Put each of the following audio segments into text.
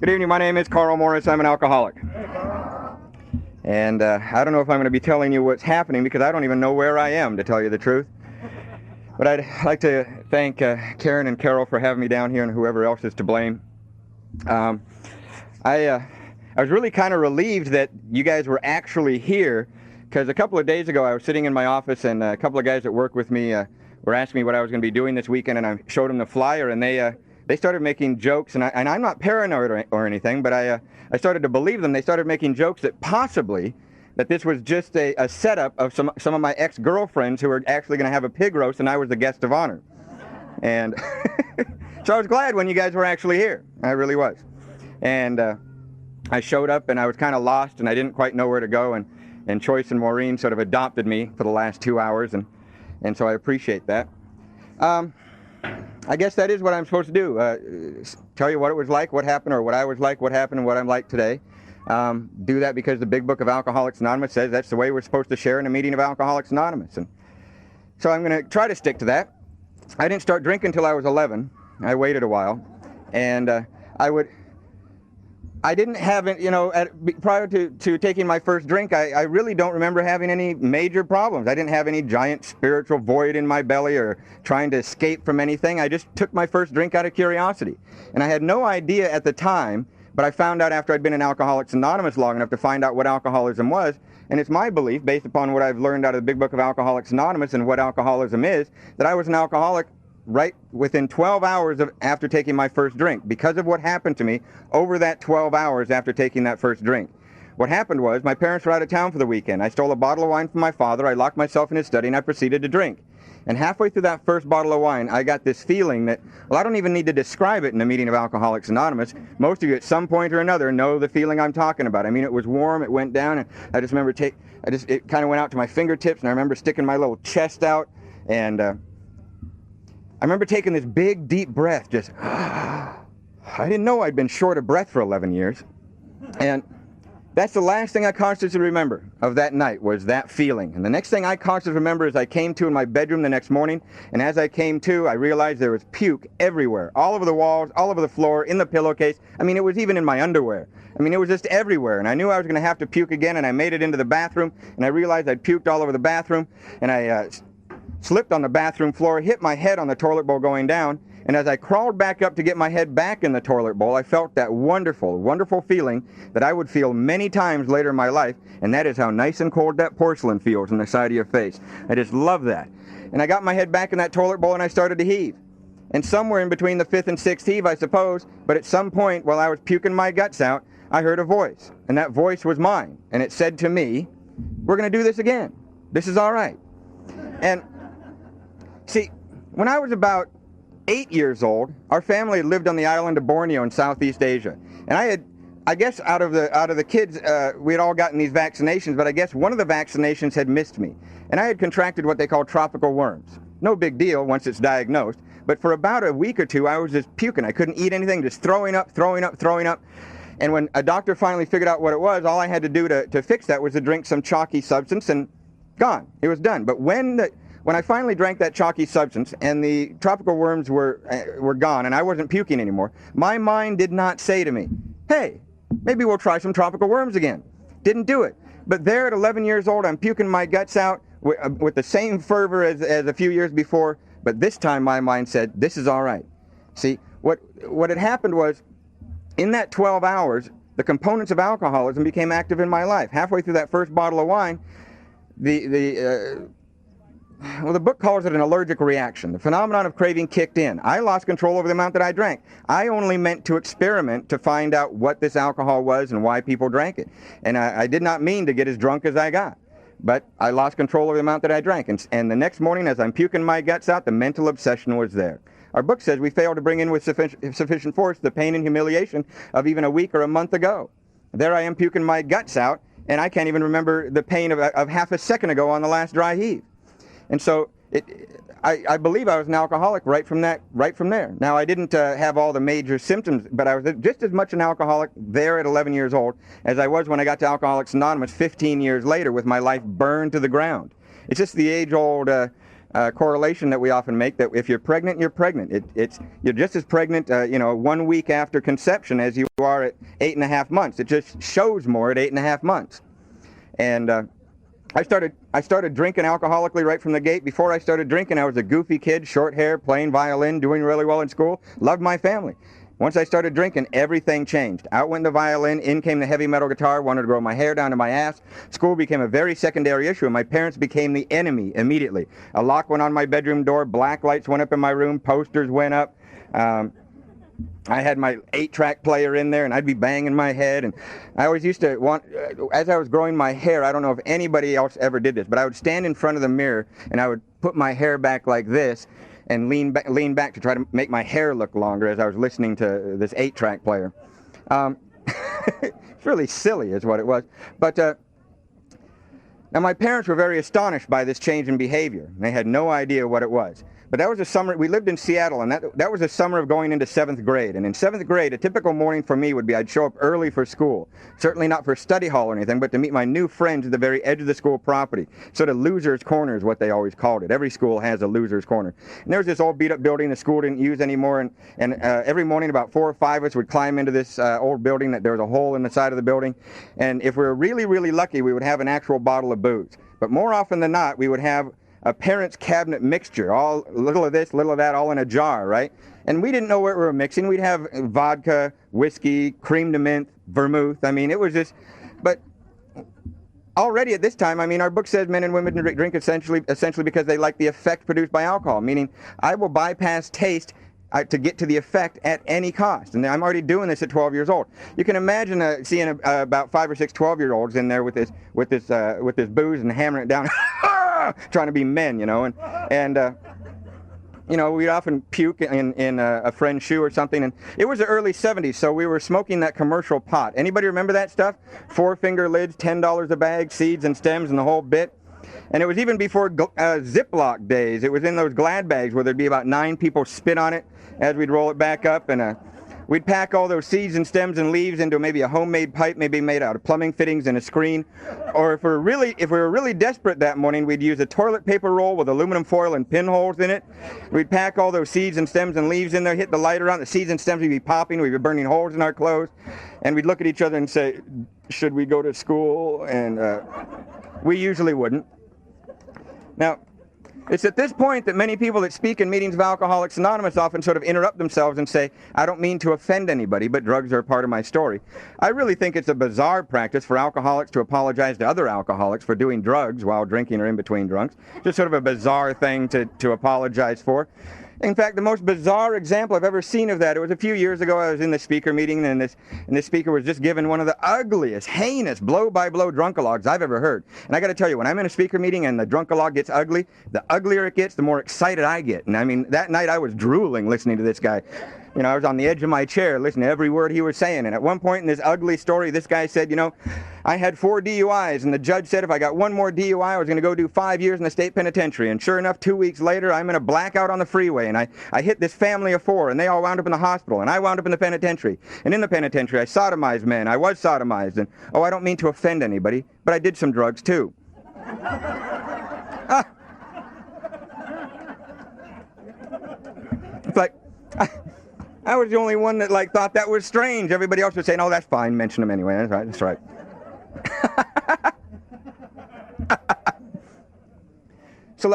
Good evening. My name is Karl Morris. I'm an alcoholic. And I don't know if I'm going to be telling you what's happening because I don't even know where I am, to tell you the truth. But I'd like to thank Karen and Carol for having me down here and whoever else is to blame. I was really kind of relieved that you guys were actually here because a couple of days ago I was sitting in my office and a couple of guys that work with me were asking me what I was going to be doing this weekend, and I showed them the flyer, and they started making jokes, and I'm not paranoid or anything, but I started to believe them. They started making jokes that possibly that this was just a setup of some of my ex-girlfriends who were actually going to have a pig roast, and I was the guest of honor. And so I was glad when you guys were actually here. I really was. And I showed up, and I was kind of lost, and I didn't quite know where to go, and Choice and Maureen sort of adopted me for the last 2 hours, and so I appreciate that. I guess that is what I'm supposed to do, tell you what it was like, what happened, or what I was like, what happened, and what I'm like today. Do that because the big book of Alcoholics Anonymous says that's the way we're supposed to share in a meeting of Alcoholics Anonymous. And so I'm going to try to stick to that. I didn't start drinking until I was 11. I waited a while. And I didn't have it, prior to taking my first drink, I really don't remember having any major problems. I didn't have any giant spiritual void in my belly or trying to escape from anything. I just took my first drink out of curiosity. And I had no idea at the time, but I found out after I'd been in Alcoholics Anonymous long enough to find out what alcoholism was. And it's my belief, based upon what I've learned out of the big book of Alcoholics Anonymous and what alcoholism is, that I was an alcoholic right within 12 hours after taking my first drink, because of what happened to me over that 12 hours after taking that first drink. What happened was my parents were out of town for the weekend. I stole a bottle of wine from my father, I locked myself in his study, and I proceeded to drink. And halfway through that first bottle of wine, I got this feeling that, well, I don't even need to describe it in a meeting of Alcoholics Anonymous. Most of you at some point or another know the feeling I'm talking about. I mean, it was warm, it went down, and I just remember it kind of went out to my fingertips, and I remember sticking my little chest out, and I remember taking this big, deep breath, just, I didn't know I'd been short of breath for 11 years. And that's the last thing I consciously remember of that night, was that feeling. And the next thing I consciously remember is I came to in my bedroom the next morning, and as I came to, I realized there was puke everywhere, all over the walls, all over the floor, in the pillowcase. I mean, it was even in my underwear. I mean, it was just everywhere, and I knew I was going to have to puke again, and I made it into the bathroom, and I realized I'd puked all over the bathroom, and I slipped on the bathroom floor, hit my head on the toilet bowl going down, and as I crawled back up to get my head back in the toilet bowl, I felt that wonderful, wonderful feeling that I would feel many times later in my life, and that is how nice and cold that porcelain feels on the side of your face. I just love that. And I got my head back in that toilet bowl and I started to heave. And somewhere in between the fifth and sixth heave, I suppose, but at some point while I was puking my guts out, I heard a voice, and that voice was mine, and it said to me, "We're going to do this again. This is all right." And see, when I was about 8 years old, our family had lived on the island of Borneo in Southeast Asia. And I guess out of the kids, we had all gotten these vaccinations, but I guess one of the vaccinations had missed me. And I had contracted what they call tropical worms. No big deal once it's diagnosed, but for about a week or two, I was just puking. I couldn't eat anything, just throwing up. And when a doctor finally figured out what it was, all I had to do to fix that was to drink some chalky substance, and gone. It was done. But when I finally drank that chalky substance and the tropical worms were gone and I wasn't puking anymore, my mind did not say to me, "Hey, maybe we'll try some tropical worms again." Didn't do it. But there at 11 years old, I'm puking my guts out with the same fervor as a few years before, but this time my mind said, "This is all right." See, what had happened was, in that 12 hours, the components of alcoholism became active in my life. Halfway through that first bottle of wine, the book calls it an allergic reaction. The phenomenon of craving kicked in. I lost control over the amount that I drank. I only meant to experiment to find out what this alcohol was and why people drank it. And I did not mean to get as drunk as I got. But I lost control over the amount that I drank. And the next morning, as I'm puking my guts out, the mental obsession was there. Our book says we failed to bring in with sufficient force the pain and humiliation of even a week or a month ago. There I am puking my guts out, and I can't even remember the pain of half a second ago on the last dry heave. And so I believe I was an alcoholic right from there. Now, I didn't have all the major symptoms, but I was just as much an alcoholic there at 11 years old as I was when I got to Alcoholics Anonymous 15 years later with my life burned to the ground. It's just the age-old correlation that we often make, that if you're pregnant, you're pregnant. You're just as pregnant, 1 week after conception as you are at 8.5 months. It just shows more at 8.5 months. And I started drinking alcoholically right from the gate. Before I started drinking, I was a goofy kid, short hair, playing violin, doing really well in school, loved my family. Once I started drinking, everything changed. Out went the violin, in came the heavy metal guitar, wanted to grow my hair down to my ass. School became a very secondary issue, and my parents became the enemy immediately. A lock went on my bedroom door, black lights went up in my room, posters went up. I had my 8-track player in there, and I'd be banging my head. And I always used to want, as I was growing my hair, I don't know if anybody else ever did this, but I would stand in front of the mirror, and I would put my hair back like this, and lean back to try to make my hair look longer as I was listening to this 8-track player. It's really silly is what it was. But now my parents were very astonished by this change in behavior. They had no idea what it was. But that was a summer, we lived in Seattle, and that was a summer of going into 7th grade. And in 7th grade, a typical morning for me would be I'd show up early for school. Certainly not for study hall or anything, but to meet my new friends at the very edge of the school property. Sort of loser's corner is what they always called it. Every school has a loser's corner. And there was this old beat-up building the school didn't use anymore, and every morning about 4 or 5 of us would climb into this old building. That there was a hole in the side of the building. And if we were really, really lucky, we would have an actual bottle of booze. But more often than not, we would have a parent's cabinet mixture, all little of this, little of that, all in a jar, right? And we didn't know what we were mixing. We'd have vodka, whiskey, cream de menthe, vermouth. I mean, it was just, but already at this time, I mean, our book says men and women drink essentially because they like the effect produced by alcohol, meaning I will bypass taste to get to the effect at any cost. And I'm already doing this at 12 years old. You can imagine seeing about 5 or 6 12-year-olds in there with this booze and hammering it down, trying to be men, and we'd often puke in a friend's shoe or something. And it was the early 70s, so we were smoking that commercial pot. Anybody remember that stuff? 4-finger lids, $10 a bag, seeds and stems and the whole bit. And it was even before Ziploc days. It was in those Glad bags where there'd be about 9 people spit on it as we'd roll it back up, and we'd pack all those seeds and stems and leaves into maybe a homemade pipe, maybe made out of plumbing fittings and a screen. Or if we were really desperate that morning, we'd use a toilet paper roll with aluminum foil and pinholes in it. We'd pack all those seeds and stems and leaves in there, hit the lighter on, the seeds and stems would be popping, we'd be burning holes in our clothes, and we'd look at each other and say, should we go to school? And we usually wouldn't. Now, it's at this point that many people that speak in meetings of Alcoholics Anonymous often sort of interrupt themselves and say, I don't mean to offend anybody, but drugs are a part of my story. I really think it's a bizarre practice for alcoholics to apologize to other alcoholics for doing drugs while drinking or in between drunks. Just sort of a bizarre thing to apologize for. In fact, the most bizarre example I've ever seen of that, it was a few years ago. I was in the speaker meeting, and this speaker was just given one of the ugliest, heinous, blow-by-blow drunkalogs I've ever heard. And I got to tell you, when I'm in a speaker meeting and the drunkalog gets ugly, the uglier it gets, the more excited I get. And I mean, that night I was drooling listening to this guy. I was on the edge of my chair listening to every word he was saying. And at one point in this ugly story, this guy said, I had 4 DUIs, and the judge said if I got one more DUI, I was going to go do 5 years in the state penitentiary. And sure enough, 2 weeks later, I'm in a blackout on the freeway, and I hit this family of 4, and they all wound up in the hospital, and I wound up in the penitentiary. And in the penitentiary, I sodomized men. I was sodomized. And, I don't mean to offend anybody, but I did some drugs, too. It's like, I was the only one that thought that was strange. Everybody else was saying, "Oh, that's fine. Mention them anyway." That's right. That's right. So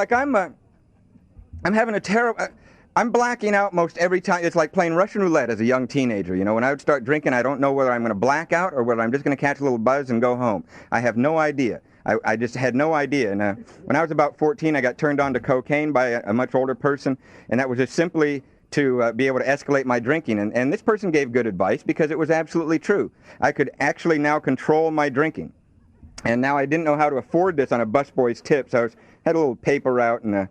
I'm having a terrible. I'm blacking out most every time. It's like playing Russian roulette as a young teenager. When I would start drinking, I don't know whether I'm going to black out or whether I'm just going to catch a little buzz and go home. I have no idea. I just had no idea. And when I was about 14, I got turned on to cocaine by a much older person, and that was just simply to be able to escalate my drinking. And this person gave good advice because it was absolutely true. I could actually now control my drinking. And now I didn't know how to afford this on a busboy's tip, so I had a little paper route, and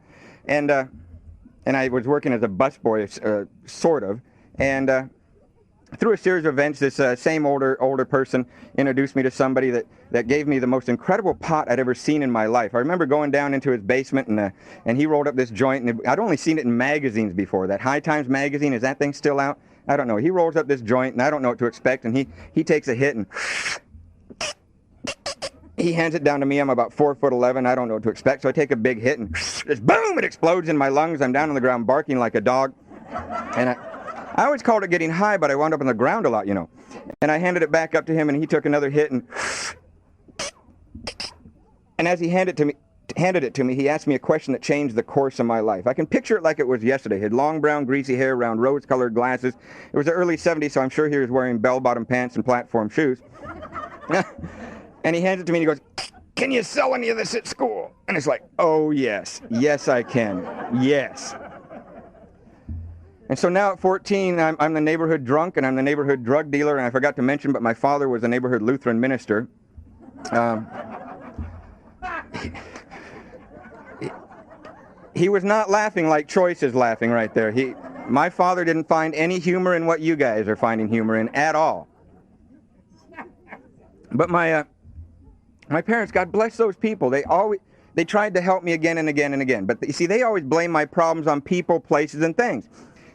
I was working as a busboy, sort of. And through a series of events, this same older person introduced me to somebody that gave me the most incredible pot I'd ever seen in my life. I remember going down into his basement, and he rolled up this joint, and I'd only seen it in magazines before. That High Times magazine, is that thing still out? I don't know. He rolls up this joint, and I don't know what to expect, and he takes a hit, and he hands it down to me. I'm about 4'11". I don't know what to expect, so I take a big hit, and just boom, it explodes in my lungs. I'm down on the ground barking like a dog. And I always called it getting high, but I wound up on the ground a lot, you know. And I handed it back up to him, and he took another hit, and as he handed it to me, he asked me a question that changed the course of my life. I can picture it like it was yesterday. He had long, brown, greasy hair, round, rose-colored glasses. It was the early 70s, so I'm sure he was wearing bell-bottom pants and platform shoes. And he hands it to me, and he goes, "Can you sell any of this at school?" And it's like, oh, yes. Yes, I can. Yes. And so now at 14, I'm the neighborhood drunk, and I'm the neighborhood drug dealer, and I forgot to mention, but my father was a neighborhood Lutheran minister. He was not laughing like Choice is laughing right there. My father didn't find any humor in what you guys are finding humor in at all. But my parents, God bless those people, they tried to help me again and again and again. But you see, they always blame my problems on people, places, and things.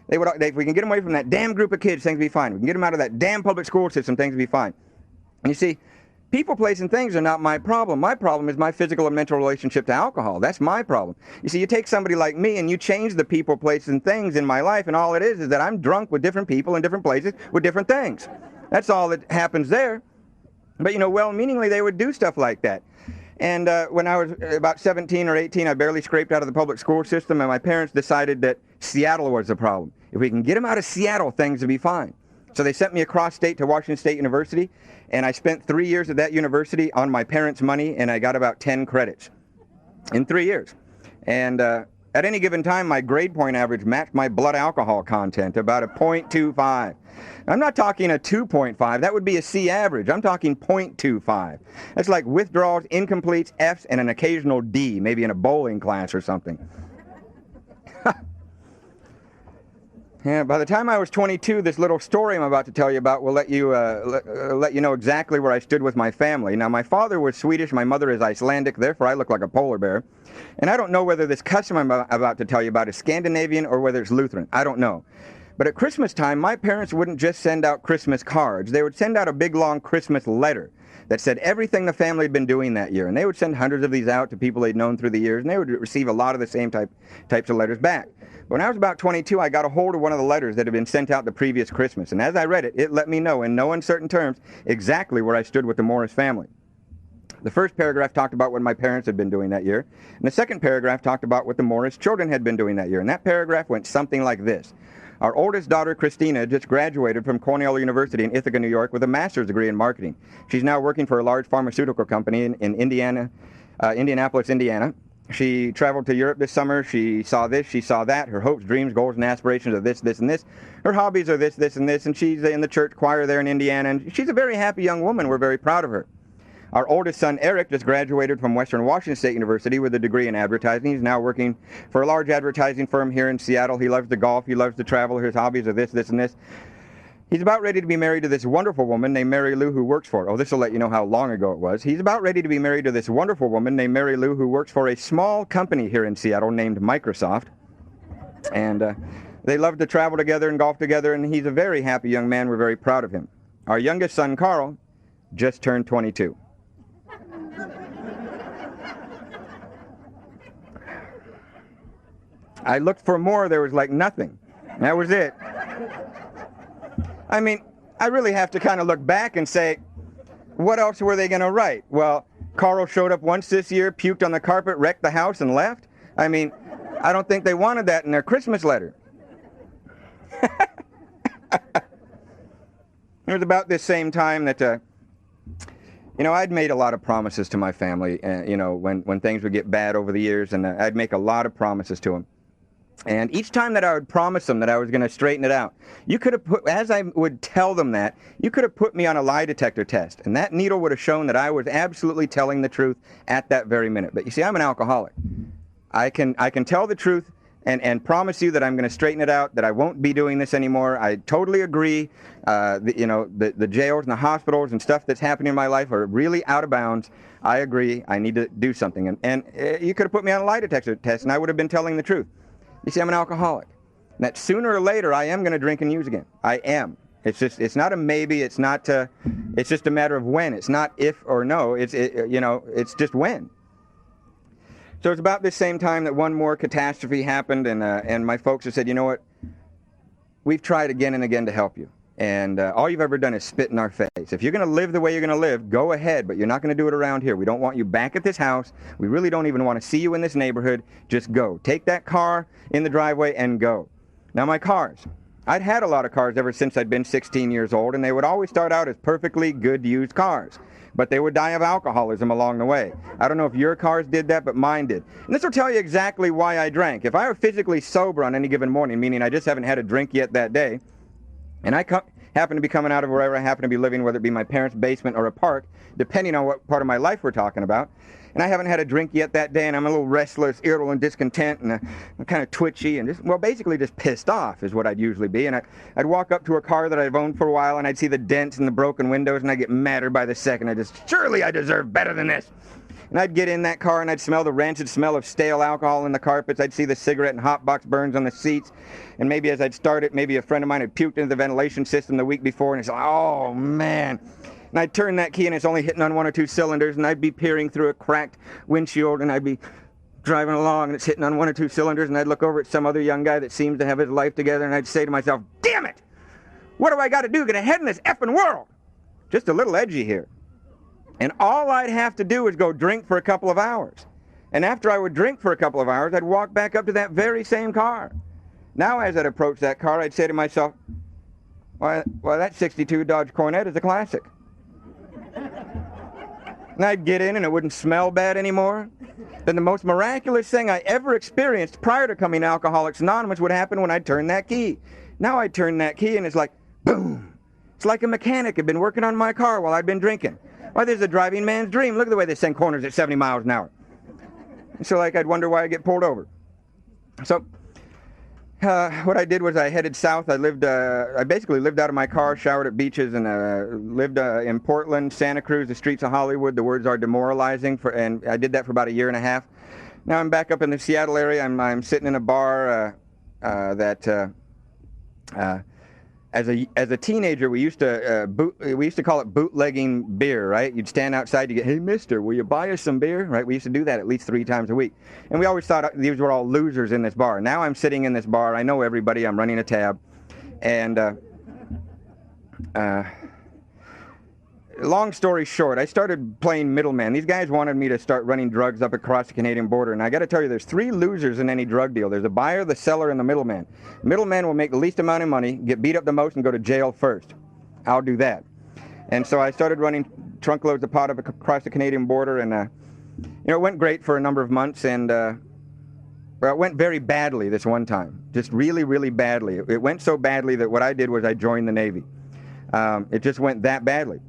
If we can get them away from that damn group of kids, things will be fine. We can get them out of that damn public school system, things will be fine. And you see, people, place, and things are not my problem. My problem is my physical and mental relationship to alcohol. That's my problem. You see, you take somebody like me and you change the people, places, and things in my life, and all it is that I'm drunk with different people in different places with different things. That's all that happens there. But, you know, well-meaningly, they would do stuff like that. And when I was about 17 or 18, I barely scraped out of the public school system, and my parents decided that Seattle was the problem. If we can get them out of Seattle, things will be fine. So they sent me across state to Washington State University, and I spent 3 years at that university on my parents' money, and I got about 10 credits in 3 years. And at any given time, my grade point average matched my blood alcohol content, about a 0.25. I'm not talking a 2.5. That would be a C average. I'm talking 0.25. That's like withdrawals, incompletes, Fs, and an occasional D, maybe in a bowling class or something. Yeah, by the time I was 22, this little story I'm about to tell you about will let you know exactly where I stood with my family. Now, my father was Swedish, my mother is Icelandic, therefore I look like a polar bear. And I don't know whether this custom I'm about to tell you about is Scandinavian or whether it's Lutheran. I don't know. But at Christmas time, my parents wouldn't just send out Christmas cards. They would send out a big, long Christmas letter that said everything the family had been doing that year. And they would send hundreds of these out to people they'd known through the years, and they would receive a lot of the same types of letters back. When I was about 22, I got a hold of one of the letters that had been sent out the previous Christmas, and as I read it, it let me know in no uncertain terms exactly where I stood with the Morris family. The first paragraph talked about what my parents had been doing that year, and the second paragraph talked about what the Morris children had been doing that year, and that paragraph went something like this. Our oldest daughter, Christina, just graduated from Cornell University in Ithaca, New York, with a master's degree in marketing. She's now working for a large pharmaceutical company in Indianapolis, Indiana. She traveled to Europe this summer. She saw this, she saw that. Her hopes, dreams, goals, and aspirations are this, this, and this. Her hobbies are this, this, and this, and she's in the church choir there in Indiana, and she's a very happy young woman. We're very proud of her. Our oldest son, Eric, just graduated from Western Washington State University with a degree in advertising. He's now working for a large advertising firm here in Seattle. He loves to golf. He loves to travel. His hobbies are this, this, and this. He's about ready to be married to this wonderful woman named Mary Lou who works for, this will let you know how long ago it was. He's about ready to be married to this wonderful woman named Mary Lou who works for a small company here in Seattle named Microsoft. And they love to travel together and golf together, and he's a very happy young man. We're very proud of him. Our youngest son, Karl, just turned 22. I looked for more, there was like nothing. That was it. I mean, I really have to kind of look back and say, what else were they going to write? Well, Karl showed up once this year, puked on the carpet, wrecked the house, and left. I mean, I don't think they wanted that in their Christmas letter. It was about this same time that, I'd made a lot of promises to my family, when things would get bad over the years, and I'd make a lot of promises to them. And each time that I would promise them that I was going to straighten it out, you could have put, as I would tell them that, you could have put me on a lie detector test, and that needle would have shown that I was absolutely telling the truth at that very minute. But you see, I'm an alcoholic. I can tell the truth and promise you that I'm going to straighten it out, that I won't be doing this anymore. I totally agree. The jails and the hospitals and stuff that's happening in my life are really out of bounds. I agree. I need to do something. And you could have put me on a lie detector test, and I would have been telling the truth. You see, I'm an alcoholic. And that sooner or later, I am going to drink and use again. I am. It's not a maybe. It's just a matter of when. It's not if or no. It's just when. So it's about this same time that one more catastrophe happened, and my folks have said, you know what? We've tried again and again to help you, and all you've ever done is spit in our face. If you're going to live the way you're going to live, go ahead, but you're not going to do it around here. We don't want you back at this house. We really don't even want to see you in this neighborhood. Just go. Take that car in the driveway and go. Now, my cars. I'd had a lot of cars ever since I'd been 16 years old, and they would always start out as perfectly good used cars. But they would die of alcoholism along the way. I don't know if your cars did that, but mine did. And this will tell you exactly why I drank. If I were physically sober on any given morning, meaning I just haven't had a drink yet that day, and I happen to be coming out of wherever I happen to be living, whether it be my parents' basement or a park, depending on what part of my life we're talking about, and I haven't had a drink yet that day, and I'm a little restless, irritable, and discontent, and I'm kind of twitchy, and basically just pissed off is what I'd usually be. And I'd walk up to a car that I've owned for a while, and I'd see the dents and the broken windows, and I'd get madder by the second. Surely I deserve better than this. And I'd get in that car, and I'd smell the rancid smell of stale alcohol in the carpets. I'd see the cigarette and hot box burns on the seats. And maybe as I'd start it, maybe a friend of mine had puked into the ventilation system the week before, and it's like, oh, man. And I'd turn that key, and it's only hitting on 1 or 2 cylinders, and I'd be peering through a cracked windshield, and I'd be driving along, and it's hitting on 1 or 2 cylinders, and I'd look over at some other young guy that seems to have his life together, and I'd say to myself, damn it! What do I got to do to get ahead in this effing world? Just a little edgy here. And all I'd have to do is go drink for a couple of hours. And after I would drink for a couple of hours, I'd walk back up to that very same car. Now, as I'd approach that car, I'd say to myself, well, that 62 Dodge Cornet is a classic. And I'd get in and it wouldn't smell bad anymore. Then the most miraculous thing I ever experienced prior to coming to Alcoholics Anonymous would happen when I'd turn that key. Now I'd turn that key and it's like, boom. It's like a mechanic had been working on my car while I'd been drinking. Why, this is a driving man's dream. Look at the way they send corners at 70 miles an hour. And so I'd wonder why I get pulled over. So what I did was I headed south. I basically lived out of my car, showered at beaches, and lived in Portland, Santa Cruz, the streets of Hollywood. The words are demoralizing, and I did that for about 1.5 years. Now I'm back up in the Seattle area. I'm sitting in a bar as a teenager, we used to call it bootlegging beer, right? You'd stand outside, you get, hey, mister, will you buy us some beer, right? We used to do that at least 3 times a week. And we always thought these were all losers in this bar. Now I'm sitting in this bar, I know everybody, I'm running a tab, and long story short, I started playing middleman. These guys wanted me to start running drugs up across the Canadian border, and I got to tell you, there's 3 losers in any drug deal. There's a buyer, the seller, and the middleman. Middleman will make the least amount of money, get beat up the most, and go to jail first. I'll do that. And so I started running trunk loads of pot up across the Canadian border, and it went great for a number of months, and it went very badly this one time, just really, really badly. It went so badly that what I did was I joined the Navy. It just went that badly.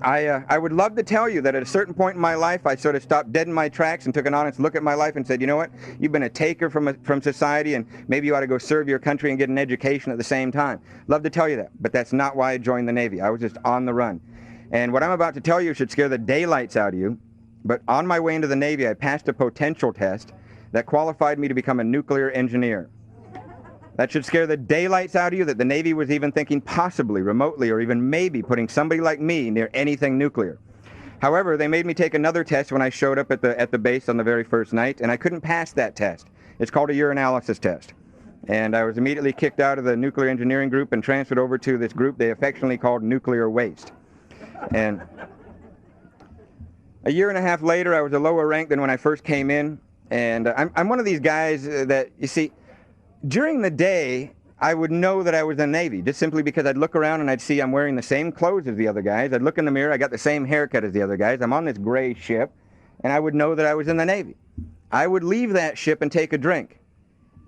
I would love to tell you that at a certain point in my life, I sort of stopped dead in my tracks and took an honest look at my life and said, you know what, you've been a taker from society, and maybe you ought to go serve your country and get an education at the same time. Love to tell you that, but that's not why I joined the Navy. I was just on the run. And what I'm about to tell you should scare the daylights out of you, but on my way into the Navy, I passed a potential test that qualified me to become a nuclear engineer. That should scare the daylights out of you that the Navy was even thinking possibly, remotely, or even maybe putting somebody like me near anything nuclear. However, they made me take another test when I showed up at the base on the very first night, and I couldn't pass that test. It's called a urinalysis test. And I was immediately kicked out of the nuclear engineering group and transferred over to this group they affectionately called nuclear waste. And 1.5 years later, I was a lower rank than when I first came in. And I'm one of these guys that, you see, during the day, I would know that I was in the Navy, just simply because I'd look around and I'd see I'm wearing the same clothes as the other guys. I'd look in the mirror, I got the same haircut as the other guys. I'm on this gray ship, and I would know that I was in the Navy. I would leave that ship and take a drink,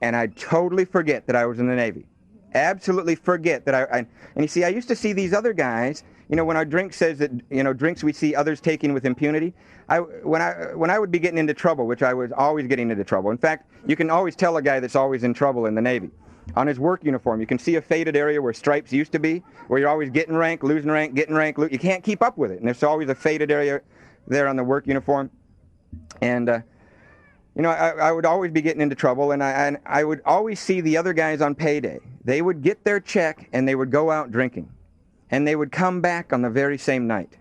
and I'd totally forget that I was in the Navy. Absolutely forget that and you see, I used to see these other guys, when our drink says that, drinks we see others taking with impunity, when I would be getting into trouble, which I was always getting into trouble. In fact, you can always tell a guy that's always in trouble in the Navy. On his work uniform, you can see a faded area where stripes used to be, where you're always getting rank, losing rank, getting rank. You can't keep up with it, and there's always a faded area there on the work uniform. And You know, I would always be getting into trouble, and I would always see the other guys on payday. They would get their check, and they would go out drinking. And they would come back on the very same night.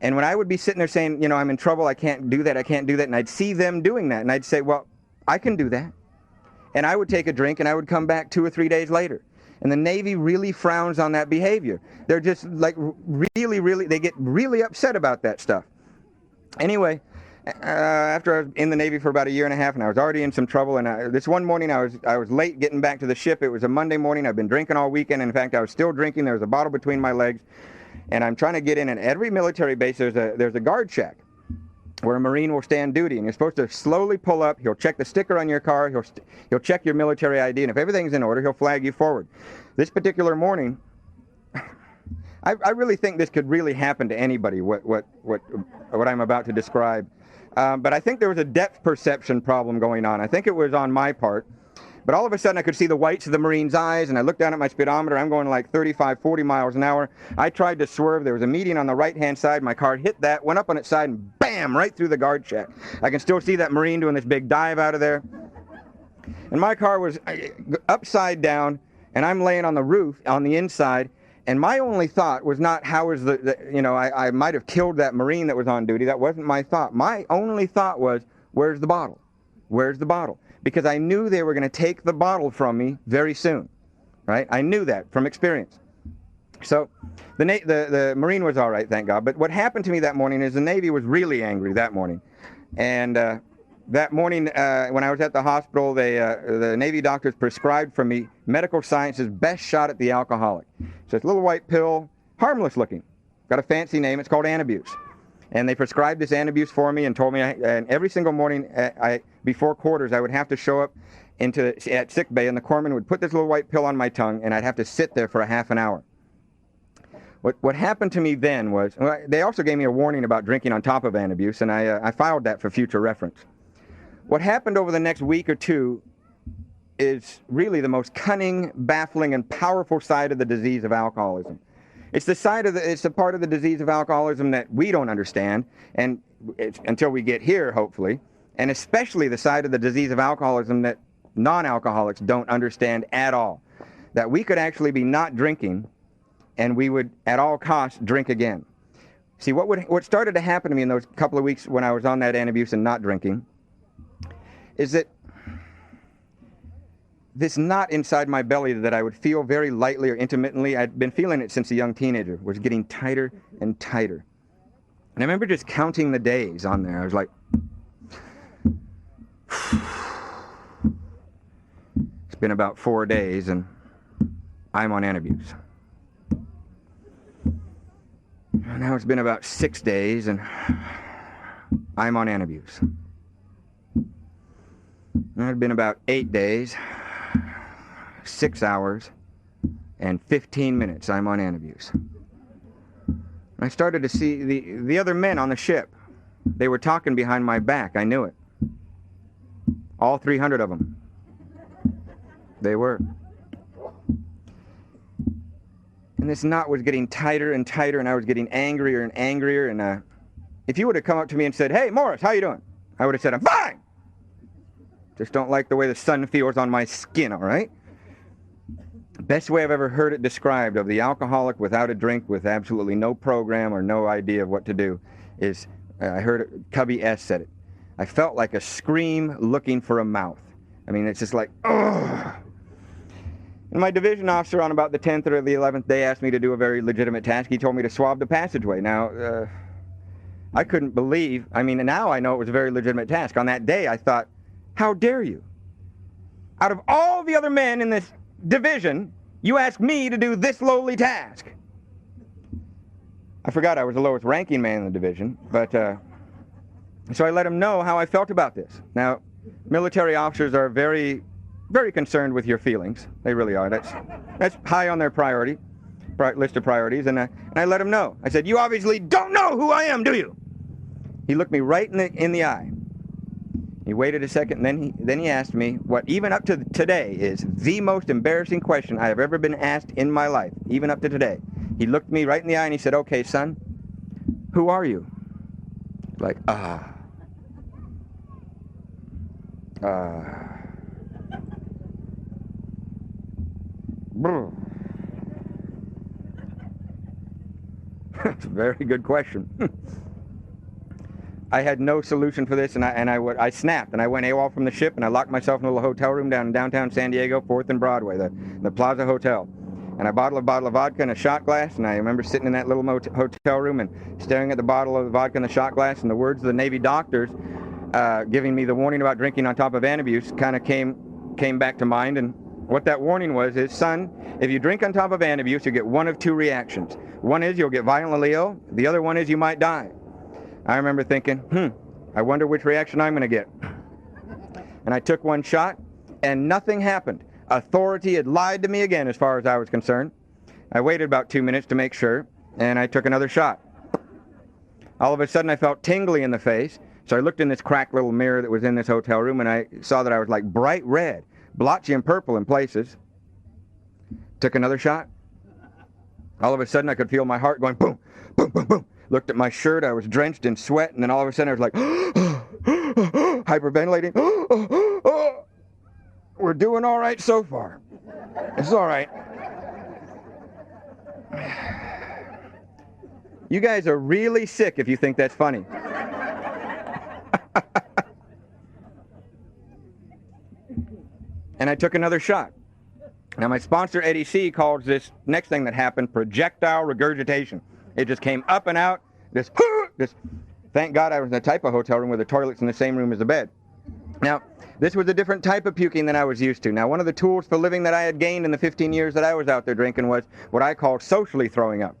And when I would be sitting there saying, you know, I'm in trouble, I can't do that, and I'd see them doing that, and I'd say, well, I can do that. And I would take a drink, and I would come back 2 or 3 days later. And the Navy really frowns on that behavior. They're just like really, they get really upset about that stuff. Anyway, after I was in the Navy for about 1.5 years, and I was already in some trouble, and this one morning I was late getting back to the ship. It was a Monday morning. I've been drinking all weekend. In fact, I was still drinking. There was a bottle between my legs, and I'm trying to get in. And every military base, there's a guard shack where a Marine will stand duty, and you're supposed to slowly pull up. He'll check the sticker on your car. He'll check your military ID, and if everything's in order, he'll flag you forward. This particular morning, I really think this could really happen to anybody, what I'm about to describe. But I think there was a depth perception problem going on. I think it was on my part. But all of a sudden, I could see the whites of the Marine's eyes, and I looked down at my speedometer. I'm going like 35, 40 miles an hour. I tried to swerve. There was a median on the right-hand side. My car hit that, went up on its side, and bam, right through the guard shack. I can still see that Marine doing this big dive out of there. And my car was upside down, and I'm laying on the roof on the inside. And my only thought was not how is I might have killed that Marine that was on duty. That wasn't my thought. My only thought was, where's the bottle? Where's the bottle? Because I knew they were going to take the bottle from me very soon, right? I knew that from experience. So the Marine was all right, thank God. But what happened to me that morning is the Navy was really angry that morning. And that morning when I was at the hospital, the Navy doctors prescribed for me medical science's best shot at the alcoholic. So it's a little white pill, harmless looking. Got a fancy name. It's called Antabuse. And they prescribed this Antabuse for me and told me, and every single morning before quarters, I would have to show up at sick bay, and the corpsman would put this little white pill on my tongue, and I'd have to sit there for a half an hour. What happened to me then was, they also gave me a warning about drinking on top of Antabuse, and I filed that for future reference. What happened over the next week or two is really the most cunning, baffling, and powerful side of the disease of alcoholism. It's the part of the disease of alcoholism that we don't understand, and until we get here, hopefully, and especially the side of the disease of alcoholism that non-alcoholics don't understand at all. That we could actually be not drinking, and we would, at all costs, drink again. See, what started to happen to me in those couple of weeks when I was on that Antabuse and not drinking is that this knot inside my belly that I would feel very lightly or intermittently, I'd been feeling it since a young teenager, was getting tighter and tighter. And I remember just counting the days on there. I was like, it's been about 4 days and I'm on Antabuse. Now it's been about 6 days and I'm on Antabuse. Now it's been about 8 days, 6 hours, and 15 minutes I'm on Antabuse. I started to see the other men on the ship. They were talking behind my back. I knew it. All 300 of them. They were. And this knot was getting tighter and tighter, and I was getting angrier and angrier. And if you would have come up to me and said, "Hey, Morris, how you doing?" I would have said, "I'm fine. Just don't like the way the sun feels on my skin, all right?" Best way I've ever heard it described of the alcoholic without a drink, with absolutely no program or no idea of what to do, is, I heard it, Cubby S said it. I felt like a scream looking for a mouth. I mean, it's just like, ugh. And my division officer on about the 10th or the 11th day asked me to do a very legitimate task. He told me to swab the passageway. Now, I couldn't believe, I mean, now I know it was a very legitimate task. On that day, I thought, how dare you? Out of all the other men in this division, you ask me to do this lowly task. I forgot I was the lowest ranking man in the division, but so I let him know how I felt about this. Now, military officers are very, very concerned with your feelings. They really are. That's high on their list of priorities, and I let him know. I said, "You obviously don't know who I am, do you?" He looked me right in the eye. He waited a second, and then he asked me what, even up to today, is the most embarrassing question I have ever been asked in my life, even up to today. He looked me right in the eye and he said, "Okay, son, who are you?" Like, That's a very good question. I had no solution for this, and I snapped, and I went AWOL from the ship, and I locked myself in a little hotel room down in downtown San Diego, 4th and Broadway, the Plaza Hotel. And I bought a bottle of vodka in a shot glass, and I remember sitting in that little hotel room and staring at the bottle of the vodka in the shot glass, and the words of the Navy doctors giving me the warning about drinking on top of antabuse kind of came back to mind. And what that warning was is, son, if you drink on top of antabuse, you get one of two reactions. One is you'll get violently ill. The other one is you might die. I remember thinking, I wonder which reaction I'm going to get. And I took one shot, and nothing happened. Authority had lied to me again as far as I was concerned. I waited about 2 minutes to make sure, and I took another shot. All of a sudden, I felt tingly in the face, so I looked in this cracked little mirror that was in this hotel room, and I saw that I was like bright red, blotchy and purple in places. Took another shot. All of a sudden, I could feel my heart going boom, boom, boom, boom. Looked at my shirt, I was drenched in sweat, and then all of a sudden I was like, hyperventilating. We're doing all right so far. It's all right. You guys are really sick if you think that's funny. And I took another shot. Now my sponsor, Eddie C., calls this next thing that happened projectile regurgitation. It just came up and out. This, thank God I was in the type of hotel room where the toilet's in the same room as the bed. Now, this was a different type of puking than I was used to. Now, one of the tools for living that I had gained in the 15 years that I was out there drinking was what I call socially throwing up.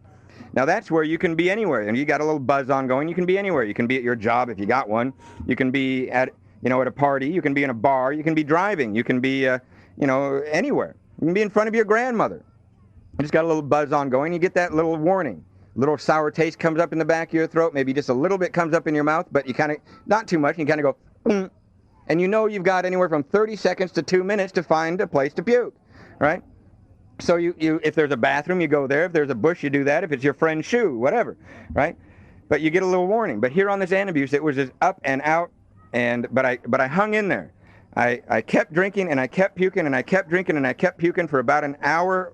Now, that's where you can be anywhere, and you got a little buzz on going. You can be anywhere. You can be at your job if you got one. You can be at a party. You can be in a bar. You can be driving. You can be, anywhere. You can be in front of your grandmother. You just got a little buzz on going. You get that little warning. Little sour taste comes up in the back of your throat. Maybe just a little bit comes up in your mouth, but you kind of, not too much. You kind of go, and you know you've got anywhere from 30 seconds to 2 minutes to find a place to puke, right? So you if there's a bathroom, you go there. If there's a bush, you do that. If it's your friend's shoe, whatever, right? But you get a little warning. But here on this antabuse, it was just up and out, but I hung in there. I kept drinking, and I kept puking, and I kept drinking, and I kept puking for about an hour.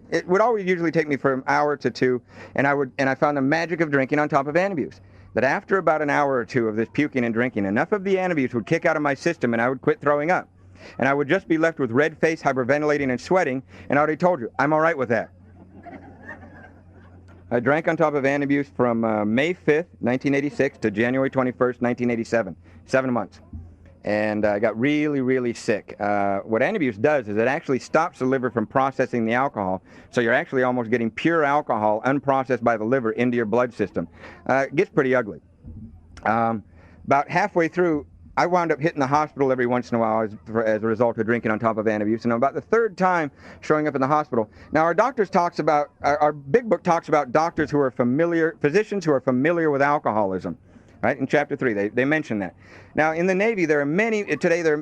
It would always usually take me from an hour to two, and I found the magic of drinking on top of antabuse. That after about an hour or two of this puking and drinking, enough of the antabuse would kick out of my system, and I would quit throwing up. And I would just be left with red face, hyperventilating, and sweating, and I already told you, I'm all right with that. I drank on top of antabuse from May 5th, 1986 to January 21st, 1987, 7 months. And I got really, really sick. What antabuse does is it actually stops the liver from processing the alcohol, so you're actually almost getting pure alcohol unprocessed by the liver into your blood system. It gets pretty ugly. About halfway through, I wound up hitting the hospital every once in a while as a result of drinking on top of antabuse, and about the third time showing up in the hospital. Now our big book talks about doctors who are physicians who are familiar with alcoholism. Right, in chapter 3, they mention that. Now, in the Navy, there are many,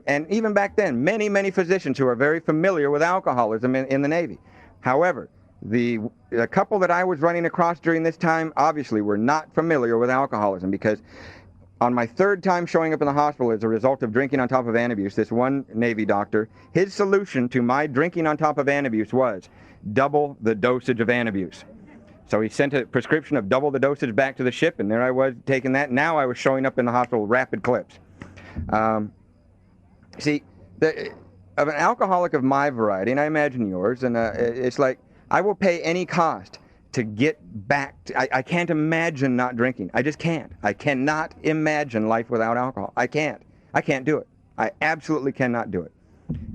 and even back then, many physicians who are very familiar with alcoholism in the Navy. However, the couple that I was running across during this time obviously were not familiar with alcoholism, because on my third time showing up in the hospital as a result of drinking on top of antabuse, this one Navy doctor, his solution to my drinking on top of antabuse was double the dosage of antabuse. So he sent a prescription of double the dosage back to the ship, and there I was taking that. Now I was showing up in the hospital with rapid clips. See, of an alcoholic of my variety, and I imagine yours, and it's like, I will pay any cost to get back. I can't imagine not drinking. I just can't. I cannot imagine life without alcohol. I can't. I can't do it. I absolutely cannot do it.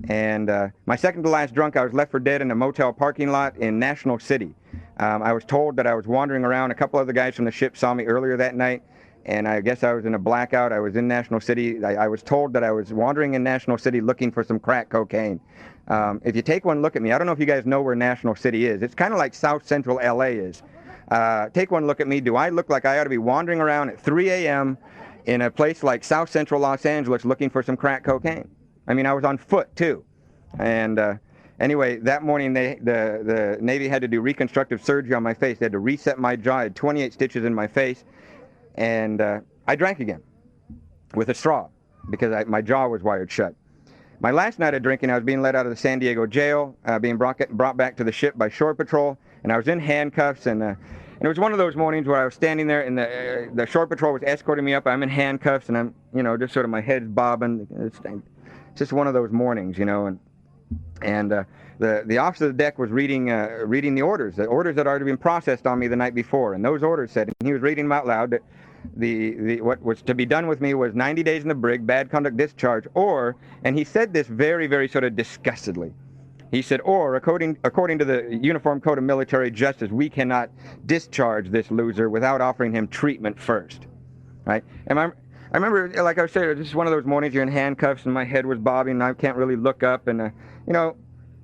And my second to last drunk, I was left for dead in a motel parking lot in National City. I was told that I was wandering around. A couple other guys from the ship saw me earlier that night, and I guess I was in a blackout. I was in National City. I was told that I was wandering in National City looking for some crack cocaine. If you take one look at me, I don't know if you guys know where National City is. It's kind of like South Central LA is. Take one look at me. Do I look like I ought to be wandering around at 3 a.m. in a place like South Central Los Angeles looking for some crack cocaine? I mean, I was on foot, too. And anyway, that morning, the Navy had to do reconstructive surgery on my face. They had to reset my jaw. I had 28 stitches in my face. And I drank again with a straw because my jaw was wired shut. My last night of drinking, I was being let out of the San Diego jail, being brought back to the ship by Shore Patrol, and I was in handcuffs, and it was one of those mornings where I was standing there, and the Shore Patrol was escorting me up. I'm in handcuffs, and I'm, just sort of my head's bobbing. It's just one of those mornings, and the officer of the deck was reading the orders that had already been processed on me the night before, and those orders said, and he was reading them out loud, that what was to be done with me was 90 days in the brig, bad conduct discharge, or, and he said this very, very sort of disgustedly, he said, or according to the Uniform Code of Military Justice, we cannot discharge this loser without offering him treatment first, right? And I remember, like I said, this is one of those mornings you're in handcuffs and my head was bobbing and I can't really look up, and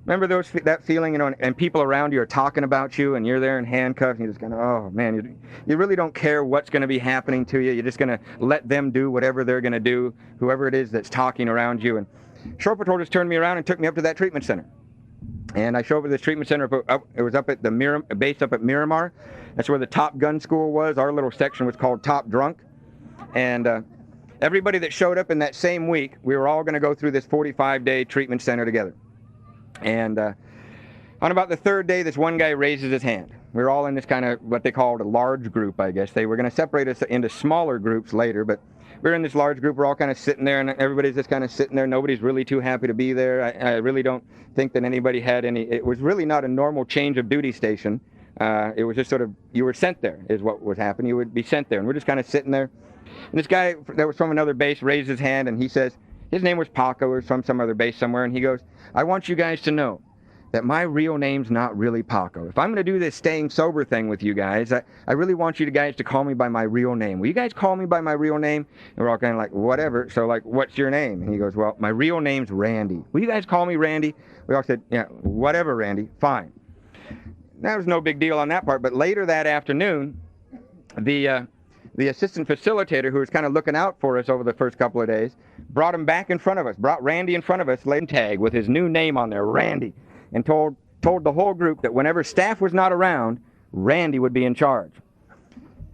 remember that feeling, and people around you are talking about you, and you're there in handcuffs, and you're just kind of, oh man, you really don't care what's going to be happening to you. You're just going to let them do whatever they're going to do, whoever it is that's talking around you. And Shore Patrol just turned me around and took me up to that treatment center. And I showed up at this treatment center. It was up at the base up at Miramar. That's where the Top Gun School was. Our little section was called Top Drunk. And everybody that showed up in that same week, we were all going to go through this 45-day treatment center together. And on about the third day, this one guy raises his hand. We were all in this kind of what they called a large group, I guess. They were going to separate us into smaller groups later, but we were in this large group. We're all kind of sitting there, and everybody's just kind of sitting there. Nobody's really too happy to be there. I really don't think that anybody had any. It was really not a normal change of duty station. It was just sort of, you were sent there is what was happening. You would be sent there, and we're just kind of sitting there. And this guy that was from another base raised his hand, and he says, his name was Paco, or from some other base somewhere, and he goes, I want you guys to know that my real name's not really Paco. If I'm going to do this staying sober thing with you guys, I really want you guys to call me by my real name. Will you guys call me by my real name? And we're all kind of like, whatever. So, like, what's your name? And he goes, well, my real name's Randy. Will you guys call me Randy? We all said, yeah, whatever, Randy, fine. That was no big deal on that part, but later that afternoon, the assistant facilitator, who was kind of looking out for us over the first couple of days, brought him back in front of us, brought Randy in front of us, laid a tag with his new name on there, Randy, and told the whole group that whenever staff was not around, Randy would be in charge.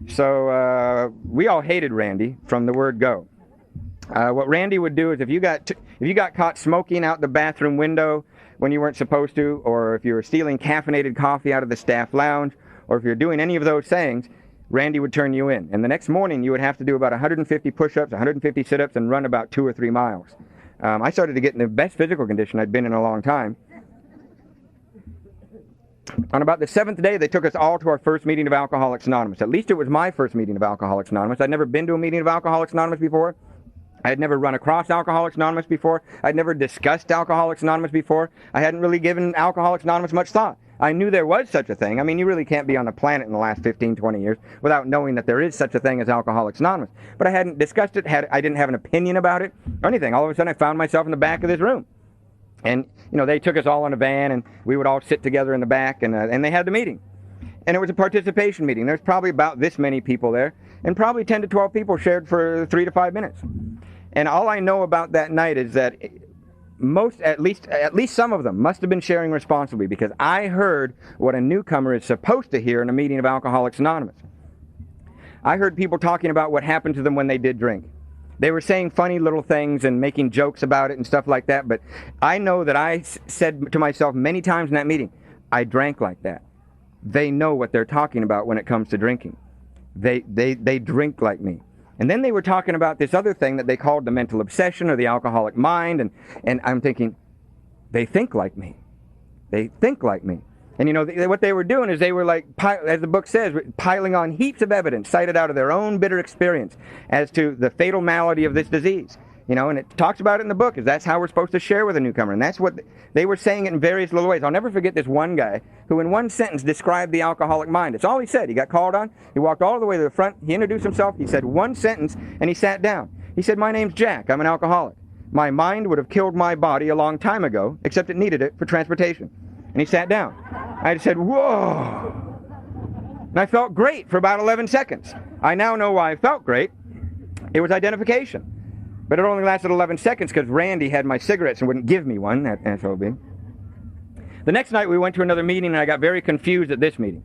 So we all hated Randy from the word go. What Randy would do is if you got caught smoking out the bathroom window when you weren't supposed to, or if you were stealing caffeinated coffee out of the staff lounge, or if you're doing any of those things, Randy would turn you in. And the next morning, you would have to do about 150 push-ups, 150 sit-ups, and run about 2 or 3 miles. I started to get in the best physical condition I'd been in a long time. On about the 7th day, they took us all to our first meeting of Alcoholics Anonymous. At least it was my first meeting of Alcoholics Anonymous. I'd never been to a meeting of Alcoholics Anonymous before. I had never run across Alcoholics Anonymous before. I'd never discussed Alcoholics Anonymous before. I hadn't really given Alcoholics Anonymous much thought. I knew there was such a thing. I mean, you really can't be on the planet in the last 15, 20 years without knowing that there is such a thing as Alcoholics Anonymous. But I hadn't discussed it. I didn't have an opinion about it or anything. All of a sudden, I found myself in the back of this room. And, they took us all in a van, and we would all sit together in the back, and they had the meeting. And it was a participation meeting. There's probably about this many people there, and probably 10 to 12 people shared for 3 to 5 minutes. And all I know about that night is that at least some of them must have been sharing responsibly, because I heard what a newcomer is supposed to hear in a meeting of Alcoholics Anonymous. I heard people talking about what happened to them when they did drink. They were saying funny little things and making jokes about it and stuff like that, but I know that I said to myself many times in that meeting, I drank like that. They know what they're talking about when it comes to drinking. They drink like me. And then they were talking about this other thing that they called the mental obsession or the alcoholic mind, and I'm thinking, they think like me. They think like me. And what they were doing is they were like, as the book says, piling on heaps of evidence cited out of their own bitter experience as to the fatal malady of this disease. And it talks about it in the book, is that's how we're supposed to share with a newcomer. And that's what they were saying it in various little ways. I'll never forget this one guy who in one sentence described the alcoholic mind. It's all he said. He got called on. He walked all the way to the front. He introduced himself. He said one sentence, and he sat down. He said, my name's Jack. I'm an alcoholic. My mind would have killed my body a long time ago, except it needed it for transportation. And he sat down. I said, whoa. And I felt great for about 11 seconds. I now know why I felt great. It was identification. But it only lasted 11 seconds because Randy had my cigarettes and wouldn't give me one, that SOB. The next night we went to another meeting, and I got very confused at this meeting.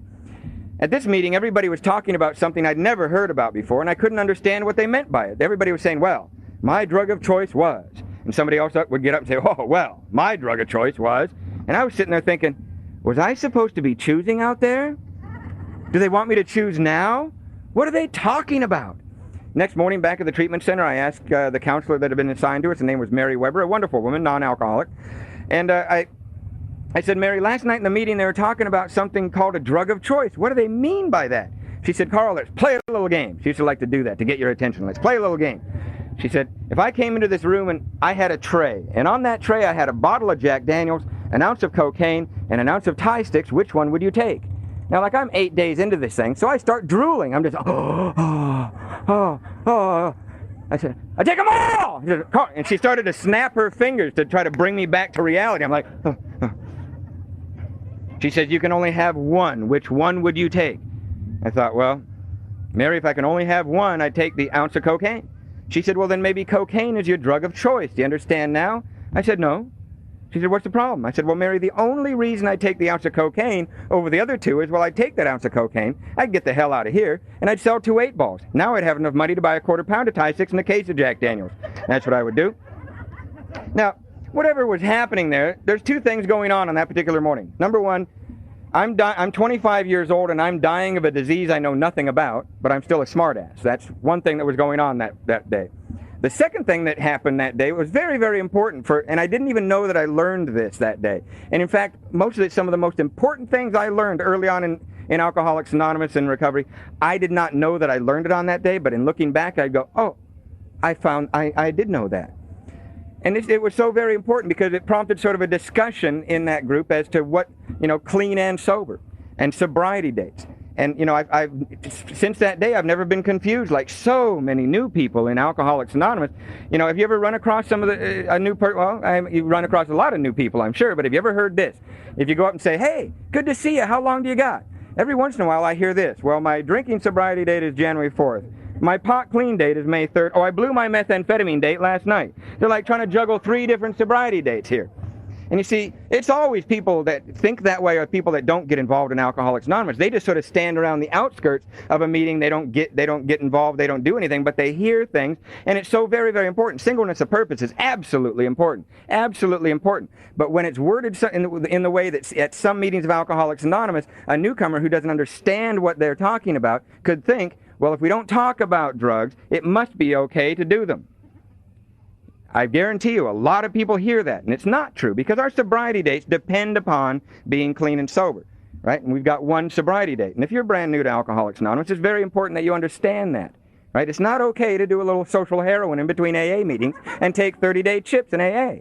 At this meeting, everybody was talking about something I'd never heard about before, and I couldn't understand what they meant by it. Everybody was saying, well, my drug of choice was, And somebody else would get up and say, oh, well, my drug of choice was. And I was sitting there thinking, was I supposed to be choosing out there? Do they want me to choose now? What are they talking about? Next morning, back at the treatment center, I asked the counselor that had been assigned to us. Her name was Mary Weber, a wonderful woman, non-alcoholic. And I said, Mary, last night in the meeting, they were talking about something called a drug of choice. What do they mean by that? She said, Karl, let's play a little game. She used to like to do that, to get your attention. Let's play a little game. She said, if I came into this room and I had a tray, and on that tray I had a bottle of Jack Daniels, an ounce of cocaine, and an ounce of Thai sticks, which one would you take? Now, like, I'm 8 days into this thing, so I start drooling. I'm just, I said, I take them all! And she started to snap her fingers to try to bring me back to reality. I'm like, She said, you can only have one. Which one would you take? I thought, well, Mary, if I can only have one, I'd take the ounce of cocaine. She said, well, then maybe cocaine is your drug of choice. Do you understand now? I said, no. She said, what's the problem? I said, well, Mary, the only reason I take the ounce of cocaine over the other two is, well, I'd take that ounce of cocaine, I'd get the hell out of here, and I'd sell 2 8-balls. Now I'd have enough money to buy a quarter-pound of Thai sticks and a case of Jack Daniels. That's what I would do. Now, whatever was happening there, there's 2 things going on that particular morning. Number one, I'm 25 years old, and I'm dying of a disease I know nothing about, but I'm still a smartass. That's one thing that was going on that day. The second thing that happened that day was very, very important and I didn't even know that I learned this that day. And in fact, some of the most important things I learned early on in Alcoholics Anonymous and recovery, I did not know that I learned it on that day, but in looking back, I'd go, oh, I did know that. And it was so very important because it prompted sort of a discussion in that group as to what, clean and sober and sobriety dates. And, I've since that day, I've never been confused like so many new people in Alcoholics Anonymous. Have you ever run across some of you run across a lot of new people, I'm sure, but have you ever heard this? If you go up and say, hey, good to see you, how long do you got? Every once in a while I hear this, well, my drinking sobriety date is January 4th. My pot clean date is May 3rd. Oh, I blew my methamphetamine date last night. They're like trying to juggle 3 different sobriety dates here. And you see, it's always people that think that way or people that don't get involved in Alcoholics Anonymous. They just sort of stand around the outskirts of a meeting. They don't get involved. They don't do anything, but they hear things. And it's so very, very important. Singleness of purpose is absolutely important. Absolutely important. But when it's worded in the way that at some meetings of Alcoholics Anonymous, a newcomer who doesn't understand what they're talking about could think, well, if we don't talk about drugs, it must be okay to do them. I guarantee you a lot of people hear that, and it's not true because our sobriety dates depend upon being clean and sober, right? And we've got 1 sobriety date. And if you're brand new to Alcoholics Anonymous, it's very important that you understand that, right? It's not okay to do a little social heroin in between AA meetings and take 30-day chips in AA.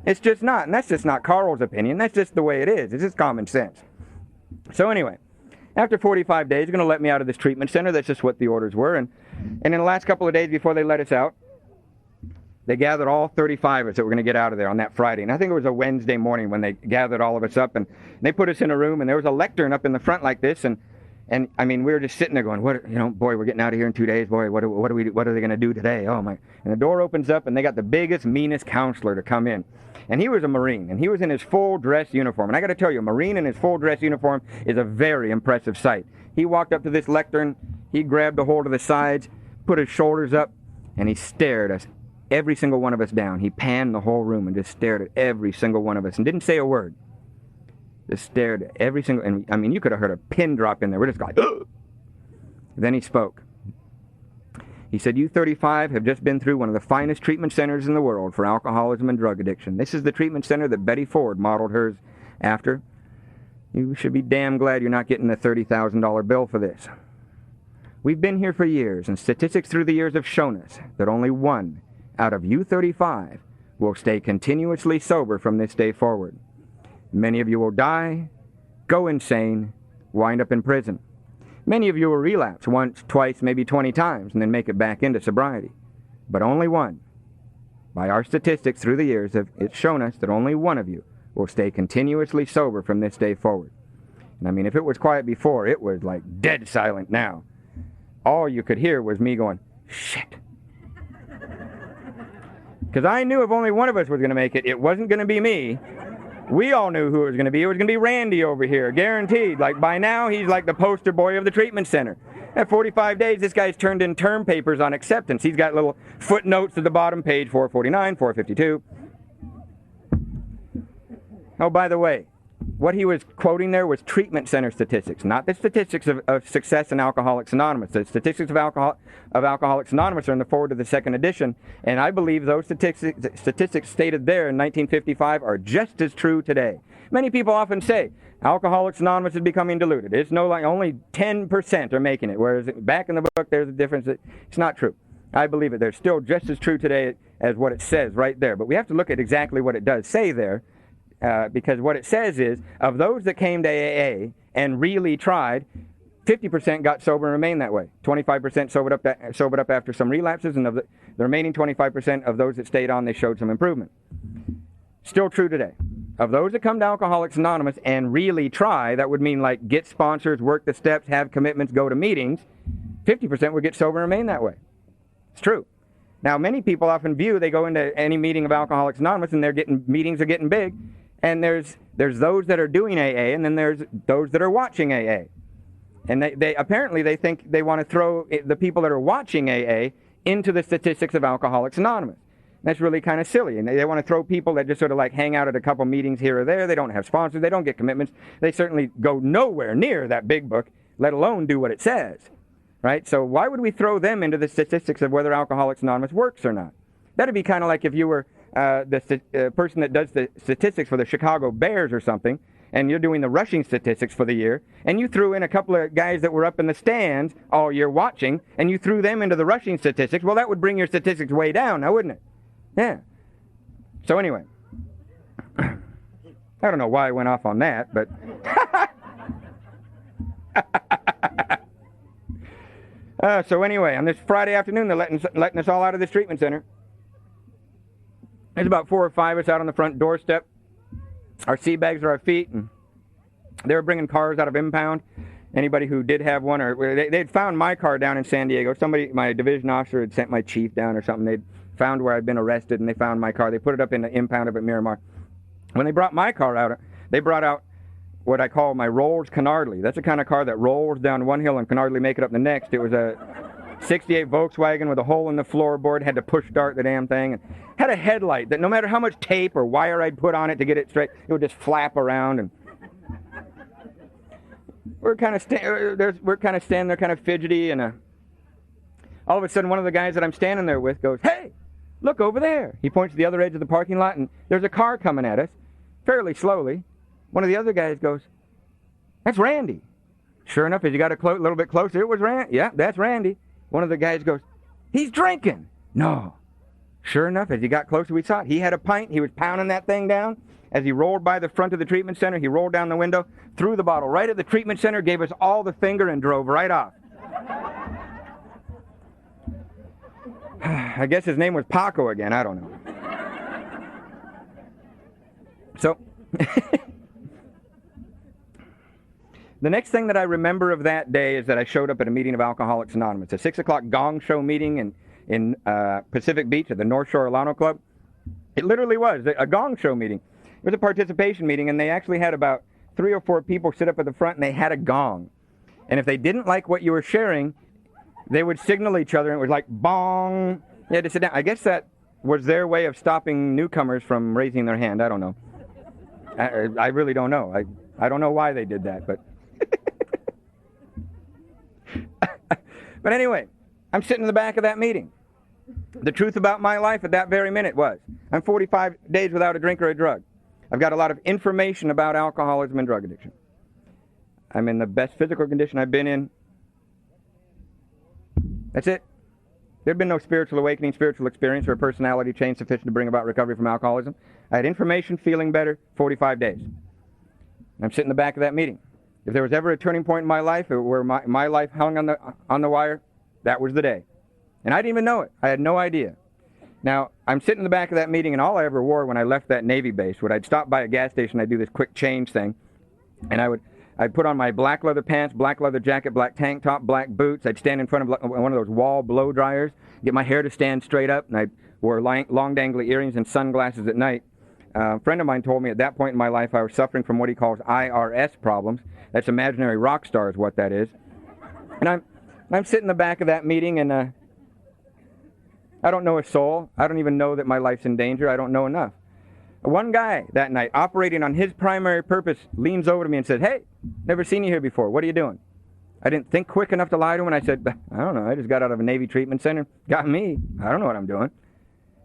It's just not, and that's just not Karl's opinion. That's just the way it is. It's just common sense. So anyway, after 45 days, they're going to let me out of this treatment center. That's just what the orders were. And in the last couple of days before they let us out, they gathered all 35 of us that were going to get out of there on that Friday. And I think it was a Wednesday morning when they gathered all of us up. And they put us in a room, and there was a lectern up in the front like this. And I mean, we were just sitting there going, boy, we're getting out of here in 2 days. Boy, what are they going to do today? Oh, my. And the door opens up, and they got the biggest, meanest counselor to come in. And he was a Marine, and he was in his full dress uniform. And I got to tell you, a Marine in his full dress uniform is a very impressive sight. He walked up to this lectern. He grabbed a hold of the sides, put his shoulders up, and he stared us. Every single one of us down. He panned the whole room and just stared at every single one of us and didn't say a word. Just stared at every single, and I mean, you could have heard a pin drop in there. We're just like, ugh! Then he spoke. He said, you 35 have just been through one of the finest treatment centers in the world for alcoholism and drug addiction. This is the treatment center that Betty Ford modeled hers after. You should be damn glad you're not getting a $30,000 bill for this. We've been here for years, and statistics through the years have shown us that only 1 out of you 35 will stay continuously sober from this day forward. Many of you will die, go insane, wind up in prison. Many of you will relapse once, twice, maybe 20 times, and then make it back into sobriety. But only 1. By our statistics through the years, it's shown us that only 1 of you will stay continuously sober from this day forward. And I mean, if it was quiet before, it was like dead silent now. All you could hear was me going, shit. Because I knew if only 1 of us was going to make it, it wasn't going to be me. We all knew who it was going to be. It was going to be Randy over here, guaranteed. Like by now, he's like the poster boy of the treatment center. At 45 days, this guy's turned in term papers on acceptance. He's got little footnotes at the bottom, page 449, 452. Oh, by the way, what he was quoting there was treatment center statistics, not the statistics of success in Alcoholics Anonymous. The statistics of Alcoholics Anonymous are in the forward of the second edition, and I believe those statistics stated there in 1955 are just as true today. Many people often say, Alcoholics Anonymous is becoming diluted. It's no like only 10% are making it, whereas back in the book there's a difference. It's not true. I believe it. They're still just as true today as what it says right there. But we have to look at exactly what it does say there, because what it says is, of those that came to AA and really tried, 50% got sober and remained that way. 25% sobered up after some relapses, and of the remaining 25% of those that stayed on, they showed some improvement. Still true today. Of those that come to Alcoholics Anonymous and really try, that would mean like get sponsors, work the steps, have commitments, go to meetings, 50% would get sober and remain that way. It's true. Now, many people often view, they go into any meeting of Alcoholics Anonymous and meetings are getting big, and there's those that are doing AA, and then there's those that are watching AA. And they apparently they think they want to throw the people that are watching AA into the statistics of Alcoholics Anonymous. That's really kind of silly. And they want to throw people that just sort of like hang out at a couple meetings here or there. They don't have sponsors. They don't get commitments. They certainly go nowhere near that big book, let alone do what it says. Right? So why would we throw them into the statistics of whether Alcoholics Anonymous works or not? That would be kind of like if you were the person that does the statistics for the Chicago Bears or something, and you're doing the rushing statistics for the year, and you threw in a couple of guys that were up in the stands all year watching, and you threw them into the rushing statistics. Well, that would bring your statistics way down, now wouldn't it? Yeah. So anyway, I don't know why I went off on that, but so anyway, on this Friday afternoon, they're letting us all out of this treatment center. There's about 4 or 5 of us out on the front doorstep. Our sea bags are our feet, and they were bringing cars out of impound. Anybody who did have one, or they'd found my car down in San Diego. Somebody, my division officer, had sent my chief down or something. They'd found where I'd been arrested, and they found my car. They put it up in the impound up at Miramar. When they brought my car out, they brought out what I call my Rolls Canardly. That's the kind of car that rolls down one hill and can hardly make it up the next. It was a 68 Volkswagen with a hole in the floorboard, had to push start the damn thing, and had a headlight that no matter how much tape or wire I'd put on it to get it straight, it would just flap around. And we're kind of standing there, kind of fidgety, and all of a sudden, one of the guys that I'm standing there with goes, "Hey, look over there." He points to the other edge of the parking lot, and there's a car coming at us, fairly slowly. One of the other guys goes, "That's Randy." Sure enough, as you got a little bit closer, it was Randy. Yeah, that's Randy. One of the guys goes, "He's drinking." No. Sure enough, as he got closer, we saw it. He had a pint. He was pounding that thing down. As he rolled by the front of the treatment center, he rolled down the window, threw the bottle right at the treatment center, gave us all the finger, and drove right off. I guess his name was Paco again. I don't know. So, the next thing that I remember of that day is that I showed up at a meeting of Alcoholics Anonymous, a 6 o'clock gong show meeting in Pacific Beach at the North Shore Alano Club. It literally was a gong show meeting. It was a participation meeting, and they actually had about 3 or 4 people sit up at the front, and they had a gong. And if they didn't like what you were sharing, they would signal each other, and it was like, bong. You had to sit down. I guess that was their way of stopping newcomers from raising their hand. I don't know. I really don't know. I don't know why they did that, but... But anyway, I'm sitting in the back of that meeting. The truth about my life at that very minute was, I'm 45 days without a drink or a drug. I've got a lot of information about alcoholism and drug addiction. I'm in the best physical condition I've been in. That's it. There'd been no spiritual awakening, spiritual experience, or a personality change sufficient to bring about recovery from alcoholism. I had information, feeling better, 45 days. I'm sitting in the back of that meeting. If there was ever a turning point in my life where my life hung on the wire, that was the day. And I didn't even know it. I had no idea. Now, I'm sitting in the back of that meeting, and all I ever wore when I left that Navy base, when I'd stop by a gas station, I'd do this quick change thing, and I'd put on my black leather pants, black leather jacket, black tank top, black boots. I'd stand in front of one of those wall blow dryers, get my hair to stand straight up, and I wore long dangly earrings and sunglasses at night. A friend of mine told me at that point in my life I was suffering from what he calls IRS problems. That's imaginary rock star is what that is. And I'm sitting in the back of that meeting, and I don't know a soul. I don't even know that my life's in danger. I don't know enough. One guy that night, operating on his primary purpose, leans over to me and says, "Hey, never seen you here before. What are you doing?" I didn't think quick enough to lie to him, and I said, "I don't know. I just got out of a Navy treatment center. Got me. I don't know what I'm doing."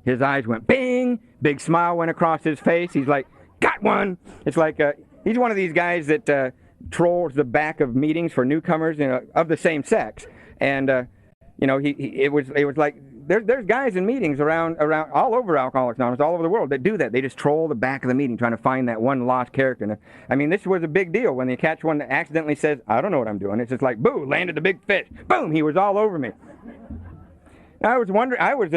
His eyes went bing. Big smile went across his face. He's like, "Got one." It's like he's one of these guys that trolls the back of meetings for newcomers, of the same sex. And it was like there's guys in meetings around all over Alcoholics Anonymous, all over the world, that do that. They just troll the back of the meeting trying to find that one lost character. And I mean, this was a big deal when they catch one that accidentally says, "I don't know what I'm doing." It's just like, boo, landed the big fish. Boom, he was all over me. I was wondering, I was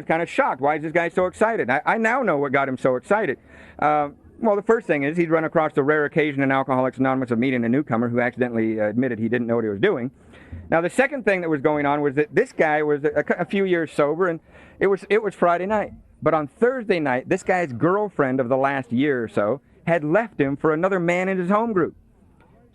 kind of shocked. Why is this guy so excited? I now know what got him so excited. Well, the first thing is he'd run across the rare occasion in Alcoholics Anonymous of meeting a newcomer who accidentally admitted he didn't know what he was doing. Now, the second thing that was going on was that this guy was a few years sober, and it was Friday night. But on Thursday night, this guy's girlfriend of the last year or so had left him for another man in his home group.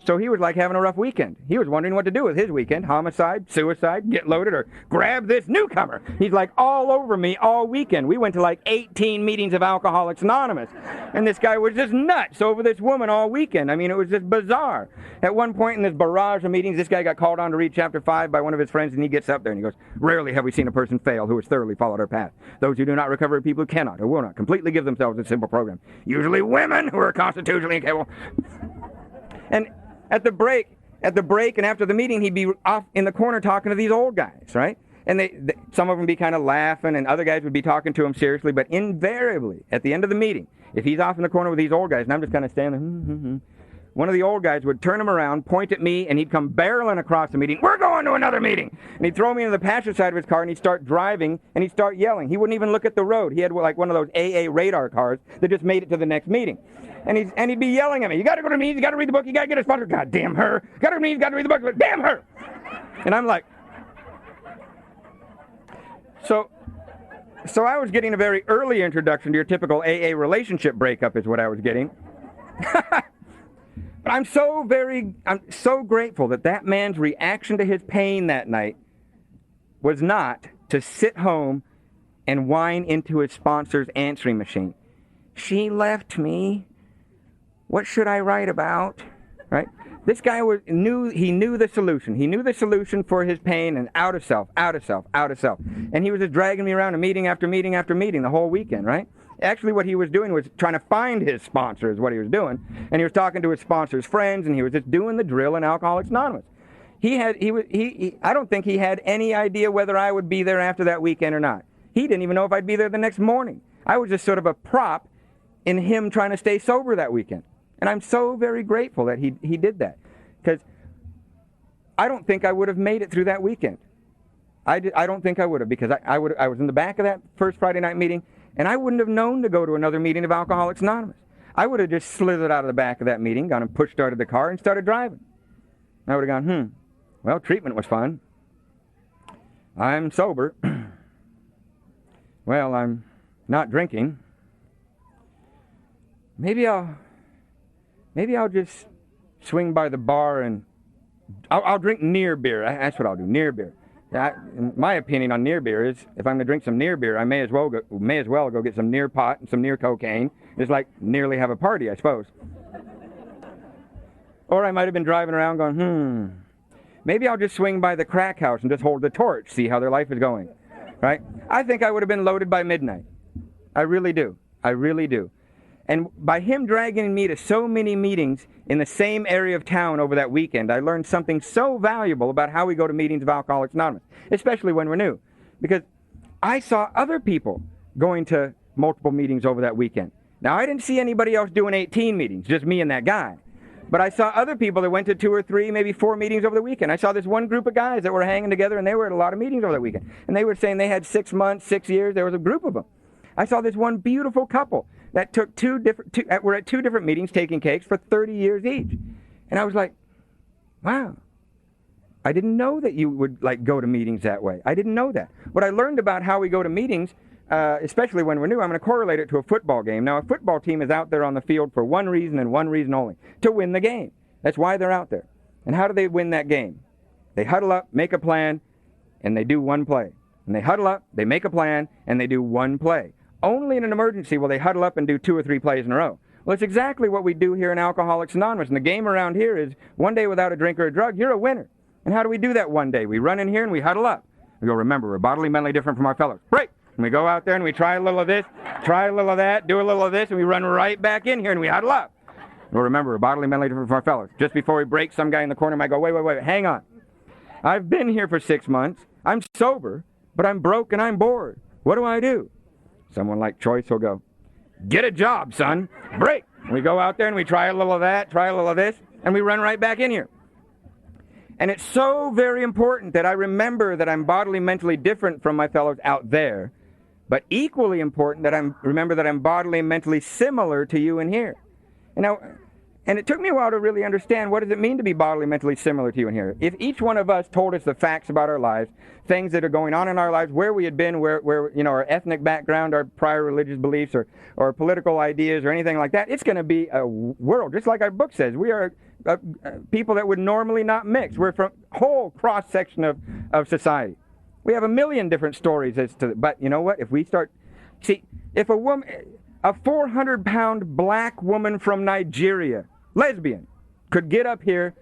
So he was like having a rough weekend. He was wondering what to do with his weekend. Homicide, suicide, get loaded, or grab this newcomer. He's like all over me all weekend. We went to like 18 meetings of Alcoholics Anonymous. And this guy was just nuts over this woman all weekend. I mean, it was just bizarre. At one point in this barrage of meetings, this guy got called on to read chapter 5 by one of his friends, and he gets up there and he goes, "Rarely have we seen a person fail who has thoroughly followed our path. Those who do not recover are people who cannot or will not completely give themselves a simple program. Usually women who are constitutionally incapable." And at the break and after the meeting, he'd be off in the corner talking to these old guys, right? And some of them would be kind of laughing, and other guys would be talking to him seriously. But invariably, at the end of the meeting, if he's off in the corner with these old guys, and I'm just kind of standing, one of the old guys would turn him around, point at me, and he'd come barreling across the meeting. "We're going to another meeting!" And he'd throw me into the passenger side of his car, and he'd start driving, and he'd start yelling. He wouldn't even look at the road. He had like one of those AA radar cars that just made it to the next meeting. And he'd be yelling at me, "You got to go to meetings, you got to read the book, you got to get a sponsor." God damn her. "Got to meetings, got to read the book, but damn her." And I'm like, so I was getting a very early introduction to your typical AA relationship breakup is what I was getting. But I'm so grateful that man's reaction to his pain that night was not to sit home and whine into his sponsor's answering machine. "She left me. What should I write about?" Right? This guy knew the solution. He knew the solution for his pain, and out of self. And he was just dragging me around to meeting after meeting after meeting the whole weekend, right? Actually, what he was doing was trying to find his sponsor is what he was doing. And he was talking to his sponsor's friends, and he was just doing the drill in Alcoholics Anonymous. I don't think he had any idea whether I would be there after that weekend or not. He didn't even know if I'd be there the next morning. I was just sort of a prop in him trying to stay sober that weekend. And I'm so very grateful that he did that. Because I don't think I would have made it through that weekend. I don't think I would have, because I was in the back of that first Friday night meeting, and I wouldn't have known to go to another meeting of Alcoholics Anonymous. I would have just slithered out of the back of that meeting, gone and push-started the car, and started driving. I would have gone, well, treatment was fun. I'm sober. Well, I'm not drinking. Maybe I'll just swing by the bar and I'll drink near beer. That's what I'll do, near beer. My opinion on near beer is, if I'm going to drink some near beer, I may as well go get some near pot and some near cocaine. It's like nearly have a party, I suppose. Or I might have been driving around going, maybe I'll just swing by the crack house and just hold the torch, see how their life is going, right? I think I would have been loaded by midnight. I really do. And by him dragging me to so many meetings in the same area of town over that weekend, I learned something so valuable about how we go to meetings of Alcoholics Anonymous, especially when we're new. Because I saw other people going to multiple meetings over that weekend. Now, I didn't see anybody else doing 18 meetings, just me and that guy. But I saw other people that went to 2 or 3, maybe 4 meetings over the weekend. I saw this one group of guys that were hanging together, and they were at a lot of meetings over that weekend. And they were saying they had 6 months, 6 years. There was a group of them. I saw this one beautiful couple that took were at 2 different meetings taking cakes for 30 years each. And I was like, wow, I didn't know that you would go to meetings that way. I didn't know that. What I learned about how we go to meetings, especially when we're new, I'm going to correlate it to a football game. Now, a football team is out there on the field for one reason and one reason only, to win the game. That's why they're out there. And how do they win that game? They huddle up, make a plan, and they do one play. And they huddle up, they make a plan, and they do one play. Only in an emergency will they huddle up and do 2 or 3 plays in a row. Well, it's exactly what we do here in Alcoholics Anonymous. And the game around here is one day without a drink or a drug, you're a winner. And how do we do that one day? We run in here and we huddle up. We go, remember, we're bodily, mentally different from our fellows. Break! And we go out there and we try a little of this, try a little of that, do a little of this, and we run right back in here and we huddle up. Well, remember, we're bodily, mentally different from our fellows. Just before we break, some guy in the corner might go, wait, hang on. I've been here for 6 months. I'm sober, but I'm broke and I'm bored. What do I do? Someone like Choice will go, get a job, son. Break. We go out there and we try a little of that, try a little of this, and we run right back in here. And it's so very important that I remember that I'm bodily, mentally different from my fellows out there, but equally important that I remember that I'm bodily and mentally similar to you in here. And it took me a while to really understand, what does it mean to be bodily, mentally similar to you in here? If each one of us told us the facts about our lives, things that are going on in our lives, where we had been, where our ethnic background, our prior religious beliefs, or political ideas, or anything like that, it's going to be a world, just like our book says. We are people that would normally not mix. We're from a whole cross-section of society. We have a million different stories as to, but you know what? If we start, if a 400-pound black woman from Nigeria, lesbian, could get up here,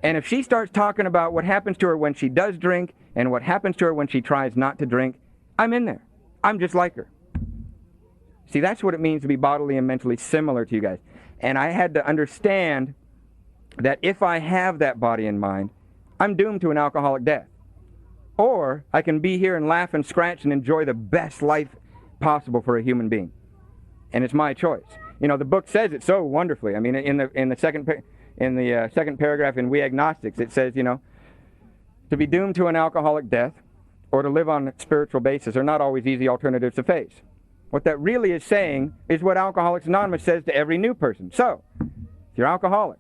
and if she starts talking about what happens to her when she does drink and what happens to her when she tries not to drink, I'm in there. I'm just like her. See, that's what it means to be bodily and mentally similar to you guys. And I had to understand that if I have that body and mind, I'm doomed to an alcoholic death. Or I can be here and laugh and scratch and enjoy the best life possible for a human being. And it's my choice. You know, the book says it so wonderfully. I mean, in the second paragraph in We Agnostics, it says, to be doomed to an alcoholic death or to live on a spiritual basis are not always easy alternatives to face. What that really is saying is what Alcoholics Anonymous says to every new person. So, if you're alcoholic,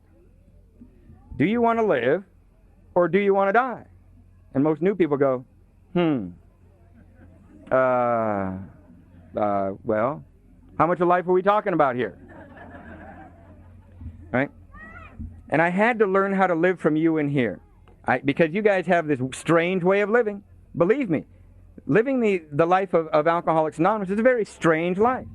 do you want to live or do you want to die? And most new people go, well, how much of life are we talking about here? Right? And I had to learn how to live from you in here. Because you guys have this strange way of living. Believe me, living the life of Alcoholics Anonymous is a very strange life.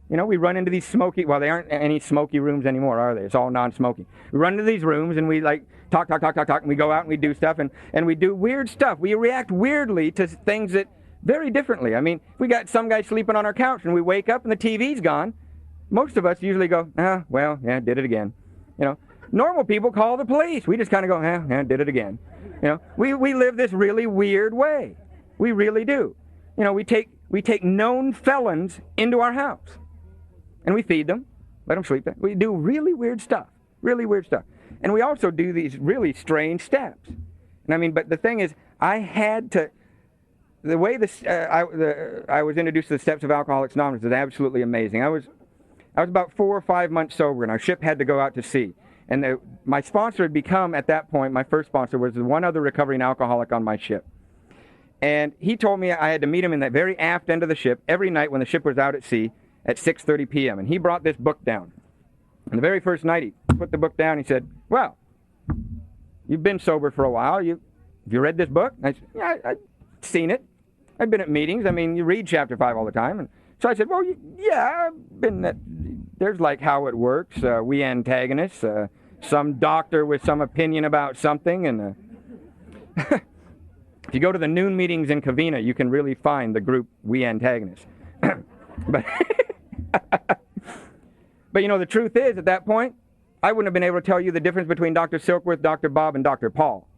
We run into these smoky, well, they aren't any smoky rooms anymore, are they? It's all non-smoky. We run into these rooms and we talk, and we go out and we do stuff, and we do weird stuff. We react weirdly to things that very differently. I mean, we got some guy sleeping on our couch and we wake up and the TV's gone. Most of us usually go, well, yeah, did it again. Normal people call the police. We just kind of go, yeah, did it again. We live this really weird way. We really do. We take known felons into our house. And we feed them, let them sleep. We do really weird stuff. And we also do these really strange steps. And but the thing is, I had to, the way I was introduced to the steps of Alcoholics Anonymous is absolutely amazing. I was about 4 or 5 months sober, and our ship had to go out to sea. And my sponsor had become, at that point, my first sponsor was one other recovering alcoholic on my ship. And he told me I had to meet him in that very aft end of the ship every night when the ship was out at sea at 6:30 p.m. And he brought this book down. And the very first night he put the book down, he said, well, you've been sober for a while. Have you read this book? And I said, yeah, I've seen it. I've been at meetings. You read chapter 5 all the time. And so I said, well, yeah, I've been at, there's How It Works, We Antagonists, some doctor with some opinion about something. And if you go to the noon meetings in Covina, you can really find the group We Antagonists. But the truth is, at that point, I wouldn't have been able to tell you the difference between Dr. Silkworth, Dr. Bob, and Dr. Paul.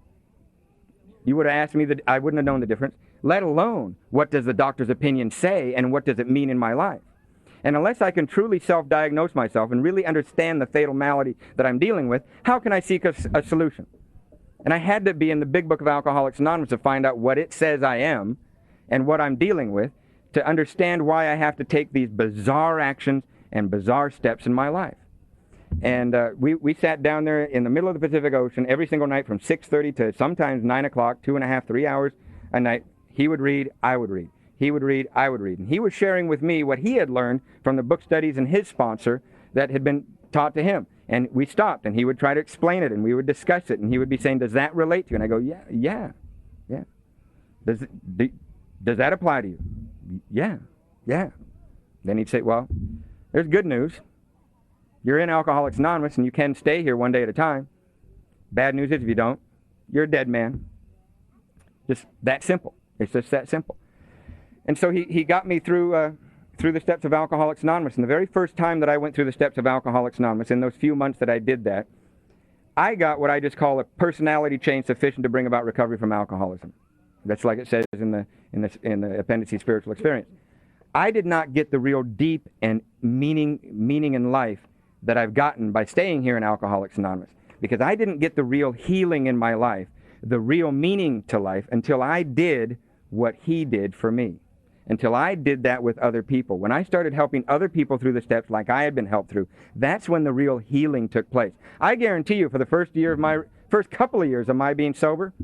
You would have asked me I wouldn't have known the difference, let alone what does the doctor's opinion say and what does it mean in my life. And unless I can truly self-diagnose myself and really understand the fatal malady that I'm dealing with, how can I seek a solution? And I had to be in the big book of Alcoholics Anonymous to find out what it says I am and what I'm dealing with, to understand why I have to take these bizarre actions and bizarre steps in my life. And we sat down there in the middle of the Pacific Ocean every single night from 6:30 to sometimes 9 o'clock, 2.5, 3 hours a night. He would read, I would read. He would read, I would read. And he was sharing with me what he had learned from the book studies and his sponsor that had been taught to him. And we stopped, and he would try to explain it, and we would discuss it, and he would be saying, does that relate to you? And I go, yeah. Does that apply to you? Yeah. Then he'd say, well, there's good news. You're in Alcoholics Anonymous, and you can stay here one day at a time. Bad news is if you don't, you're a dead man. Just that simple. It's just that simple. And so he got me through the steps of Alcoholics Anonymous. And the very first time that I went through the steps of Alcoholics Anonymous, in those few months that I did that, I got what I just call a personality change sufficient to bring about recovery from alcoholism. That's like it says in the Appendices Spiritual Experience. I did not get the real deep and meaning in life that I've gotten by staying here in Alcoholics Anonymous, because I didn't get the real healing in my life, the real meaning to life, until I did what he did for me, until I did that with other people. When I started helping other people through the steps like I had been helped through, that's when the real healing took place. I guarantee you, for the first couple of years of my being sober,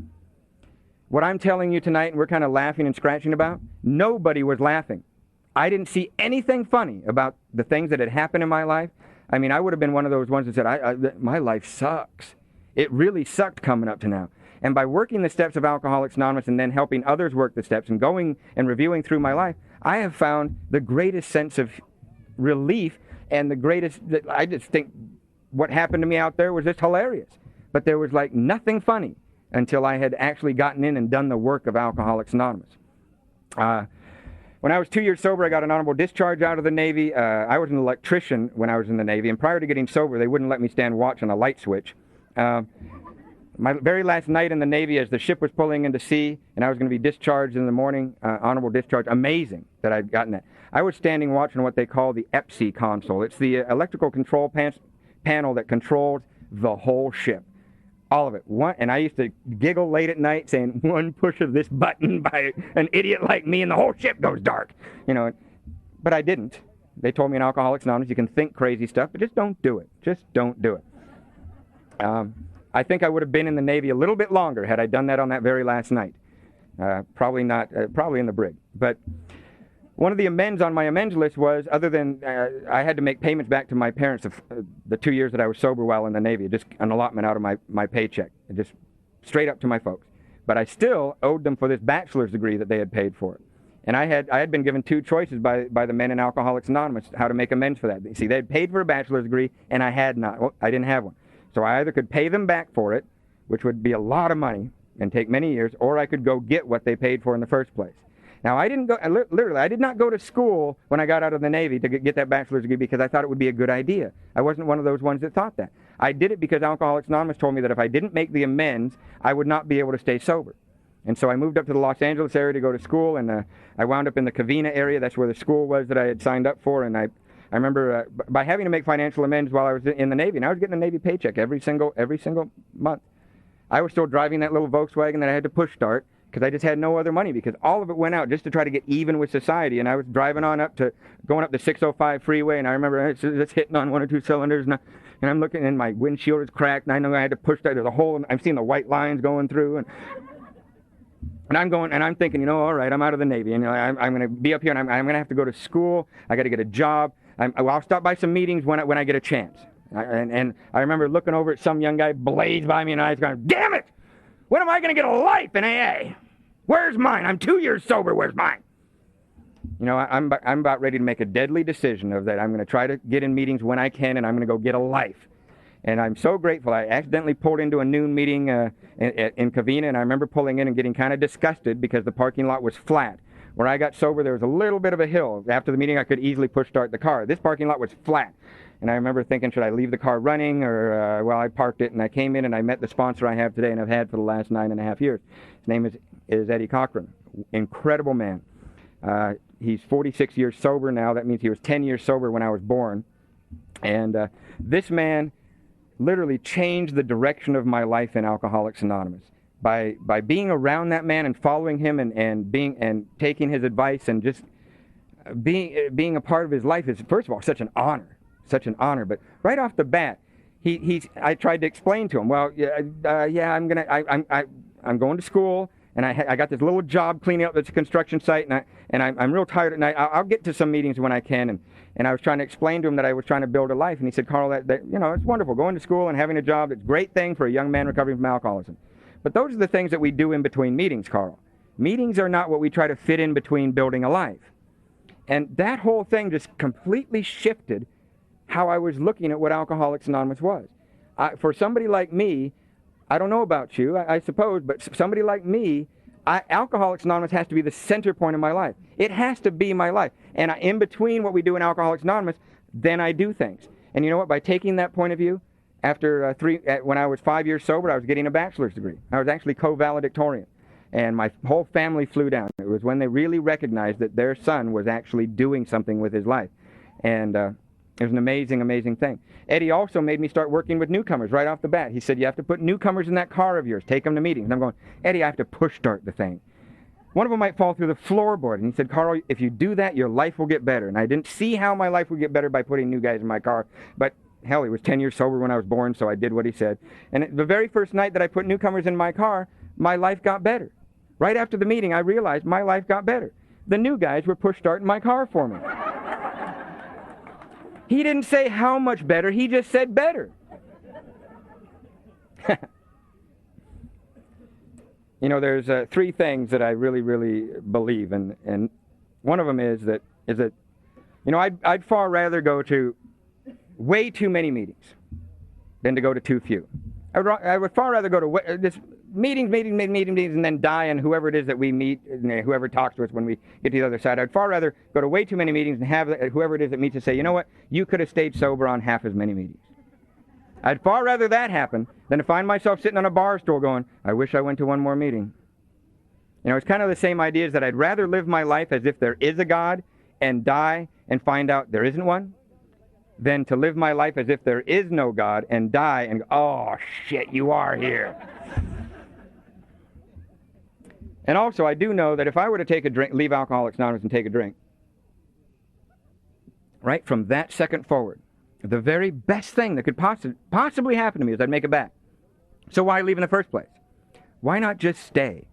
what I'm telling you tonight, and we're kind of laughing and scratching about, nobody was laughing. I didn't see anything funny about the things that had happened in my life. I mean, I would have been one of those ones that said, my life sucks. It really sucked coming up to now. And by working the steps of Alcoholics Anonymous and then helping others work the steps and going and reviewing through my life, I have found the greatest sense of relief, and the greatest, I just think what happened to me out there was just hilarious. But there was like nothing funny until I had actually gotten in and done the work of Alcoholics Anonymous. When I was 2 years sober, I got an honorable discharge out of the Navy. I was an electrician when I was in the Navy, and prior to getting sober, they wouldn't let me stand watch on a light switch. My very last night in the Navy, as the ship was pulling into sea, and I was going to be discharged in the morning, honorable discharge, amazing that I'd gotten that. I was standing watching what they call the EPSI console. It's the electrical control panel that controls the whole ship. All of it. And I used to giggle late at night saying, one push of this button by an idiot like me and the whole ship goes dark. But I didn't. They told me in Alcoholics Anonymous, you can think crazy stuff, but just don't do it. Just don't do it. I think I would have been in the Navy a little bit longer had I done that on that very last night. Probably not, probably in the brig. But one of the amends on my amends list was, other than I had to make payments back to my parents of the 2 years that I was sober while in the Navy, just an allotment out of my paycheck, just straight up to my folks. But I still owed them for this bachelor's degree that they had paid for. And I had been given two choices by the men in Alcoholics Anonymous how to make amends for that. You see, they had paid for a bachelor's degree, and I had not. Well, I didn't have one. So I either could pay them back for it, which would be a lot of money and take many years, or I could go get what they paid for in the first place. Now, I didn't go, literally, I did not go to school when I got out of the Navy to get that bachelor's degree because I thought it would be a good idea. I wasn't one of those ones that thought that. I did it because Alcoholics Anonymous told me that if I didn't make the amends, I would not be able to stay sober. And so I moved up to the Los Angeles area to go to school, and I wound up in the Covina area. That's where the school was that I had signed up for, and I remember by having to make financial amends while I was in the Navy, and I was getting a Navy paycheck every single month. I was still driving that little Volkswagen that I had to push start, because I just had no other money, because all of it went out just to try to get even with society. And I was driving going up the 605 freeway, and I remember it's hitting on one or two cylinders, and I'm looking, and my windshield is cracked, and I know I had to push that. There's a hole, and I'm seeing the white lines going through, and I'm going, and I'm thinking, all right, I'm out of the Navy, and I'm going to be up here, and I'm going to have to go to school. I got to get a job. I'll stop by some meetings when I get a chance. And I remember looking over at some young guy blaze by me, and I was going, damn it! When am I going to get a life in AA? Where's mine? I'm 2 years sober. Where's mine? I'm about ready to make a deadly decision of that. I'm going to try to get in meetings when I can, and I'm going to go get a life. And I'm so grateful. I accidentally pulled into a noon meeting in Covina, and I remember pulling in and getting kind of disgusted because the parking lot was flat. Where I got sober, there was a little bit of a hill. After the meeting, I could easily push start the car. This parking lot was flat. And I remember thinking, should I leave the car running? Or, I parked it, and I came in, and I met the sponsor I have today and I've had for the last 9.5 years. His name is Eddie Cochran. Incredible man. He's 46 years sober now. That means he was 10 years sober when I was born. And this man literally changed the direction of my life in Alcoholics Anonymous. By being around that man and following him and taking his advice and just being a part of his life is, first of all, such an honor. But right off the bat, I tried to explain to him, well, I'm going to school, and I got this little job cleaning up this construction site, and I'm real tired at night. I'll get to some meetings when I can, and I was trying to explain to him that I was trying to build a life, and he said, Karl, that it's wonderful, going to school and having a job. It's a great thing for a young man recovering from alcoholism. But those are the things that we do in between meetings, Karl. Meetings are not what we try to fit in between building a life. And that whole thing just completely shifted how I was looking at what Alcoholics Anonymous was. For somebody like me, I don't know about you, I suppose, but somebody like me, Alcoholics Anonymous has to be the center point of my life. It has to be my life. And in between what we do in Alcoholics Anonymous, then I do things. And you know what? By taking that point of view, after when I was 5 years sober, I was getting a bachelor's degree. I was actually co-valedictorian. And my whole family flew down. It was when they really recognized that their son was actually doing something with his life. And it was an amazing, amazing thing. Eddie also made me start working with newcomers right off the bat. He said, you have to put newcomers in that car of yours. Take them to meetings. And I'm going, Eddie, I have to push start the thing. One of them might fall through the floorboard. And he said, Karl, if you do that, your life will get better. And I didn't see how my life would get better by putting new guys in my car. But hell, he was 10 years sober when I was born, so I did what he said. And the very first night that I put newcomers in my car, my life got better. Right after the meeting, I realized my life got better. The new guys were push starting my car for me. He didn't say how much better, he just said better. There's three things that I really, really believe, and one of them is that I'd far rather go to way too many meetings than to go to too few. I would far rather go to this meetings, and then die, and whoever it is that we meet, whoever talks to us when we get to the other side. I'd far rather go to way too many meetings and have whoever it is that meets us say, you know what, you could have stayed sober on half as many meetings. I'd far rather that happen than to find myself sitting on a bar stool going, I wish I went to one more meeting. It's kind of the same idea as that I'd rather live my life as if there is a God and die and find out there isn't one, than to live my life as if there is no God and die and go, oh, shit, you are here. And also, I do know that if I were to take a drink, leave Alcoholics Anonymous and take a drink, right, from that second forward, the very best thing that could possibly happen to me is I'd make it back. So why leave in the first place? Why not just stay?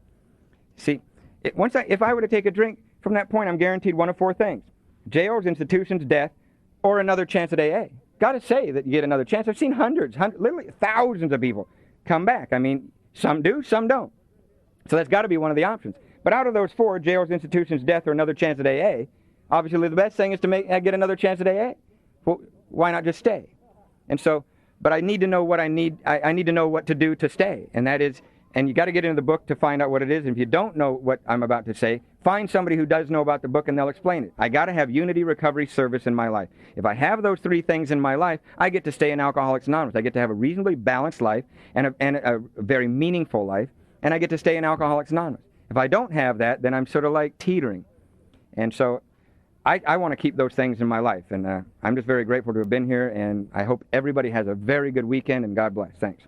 See, if I were to take a drink, from that point, I'm guaranteed one of four things. Jails, institutions, death, or another chance at AA. Got to say that you get another chance. I've seen hundreds, literally thousands of people come back. I mean, some do, some don't. So that's got to be one of the options. But out of those four, jails, institutions, death, or another chance at AA, obviously the best thing is to get another chance at AA. Well, why not just stay? And so, but I need to know what I need. I need to know what to do to stay. And that is, and you got to get into the book to find out what it is. And if you don't know what I'm about to say, find somebody who does know about the book and they'll explain it. I got to have unity, recovery, service in my life. If I have those three things in my life, I get to stay in Alcoholics Anonymous. I get to have a reasonably balanced life and a very meaningful life, and I get to stay in Alcoholics Anonymous. If I don't have that, then I'm sort of like teetering. And so I want to keep those things in my life. And I'm just very grateful to have been here, and I hope everybody has a very good weekend, and God bless. Thanks.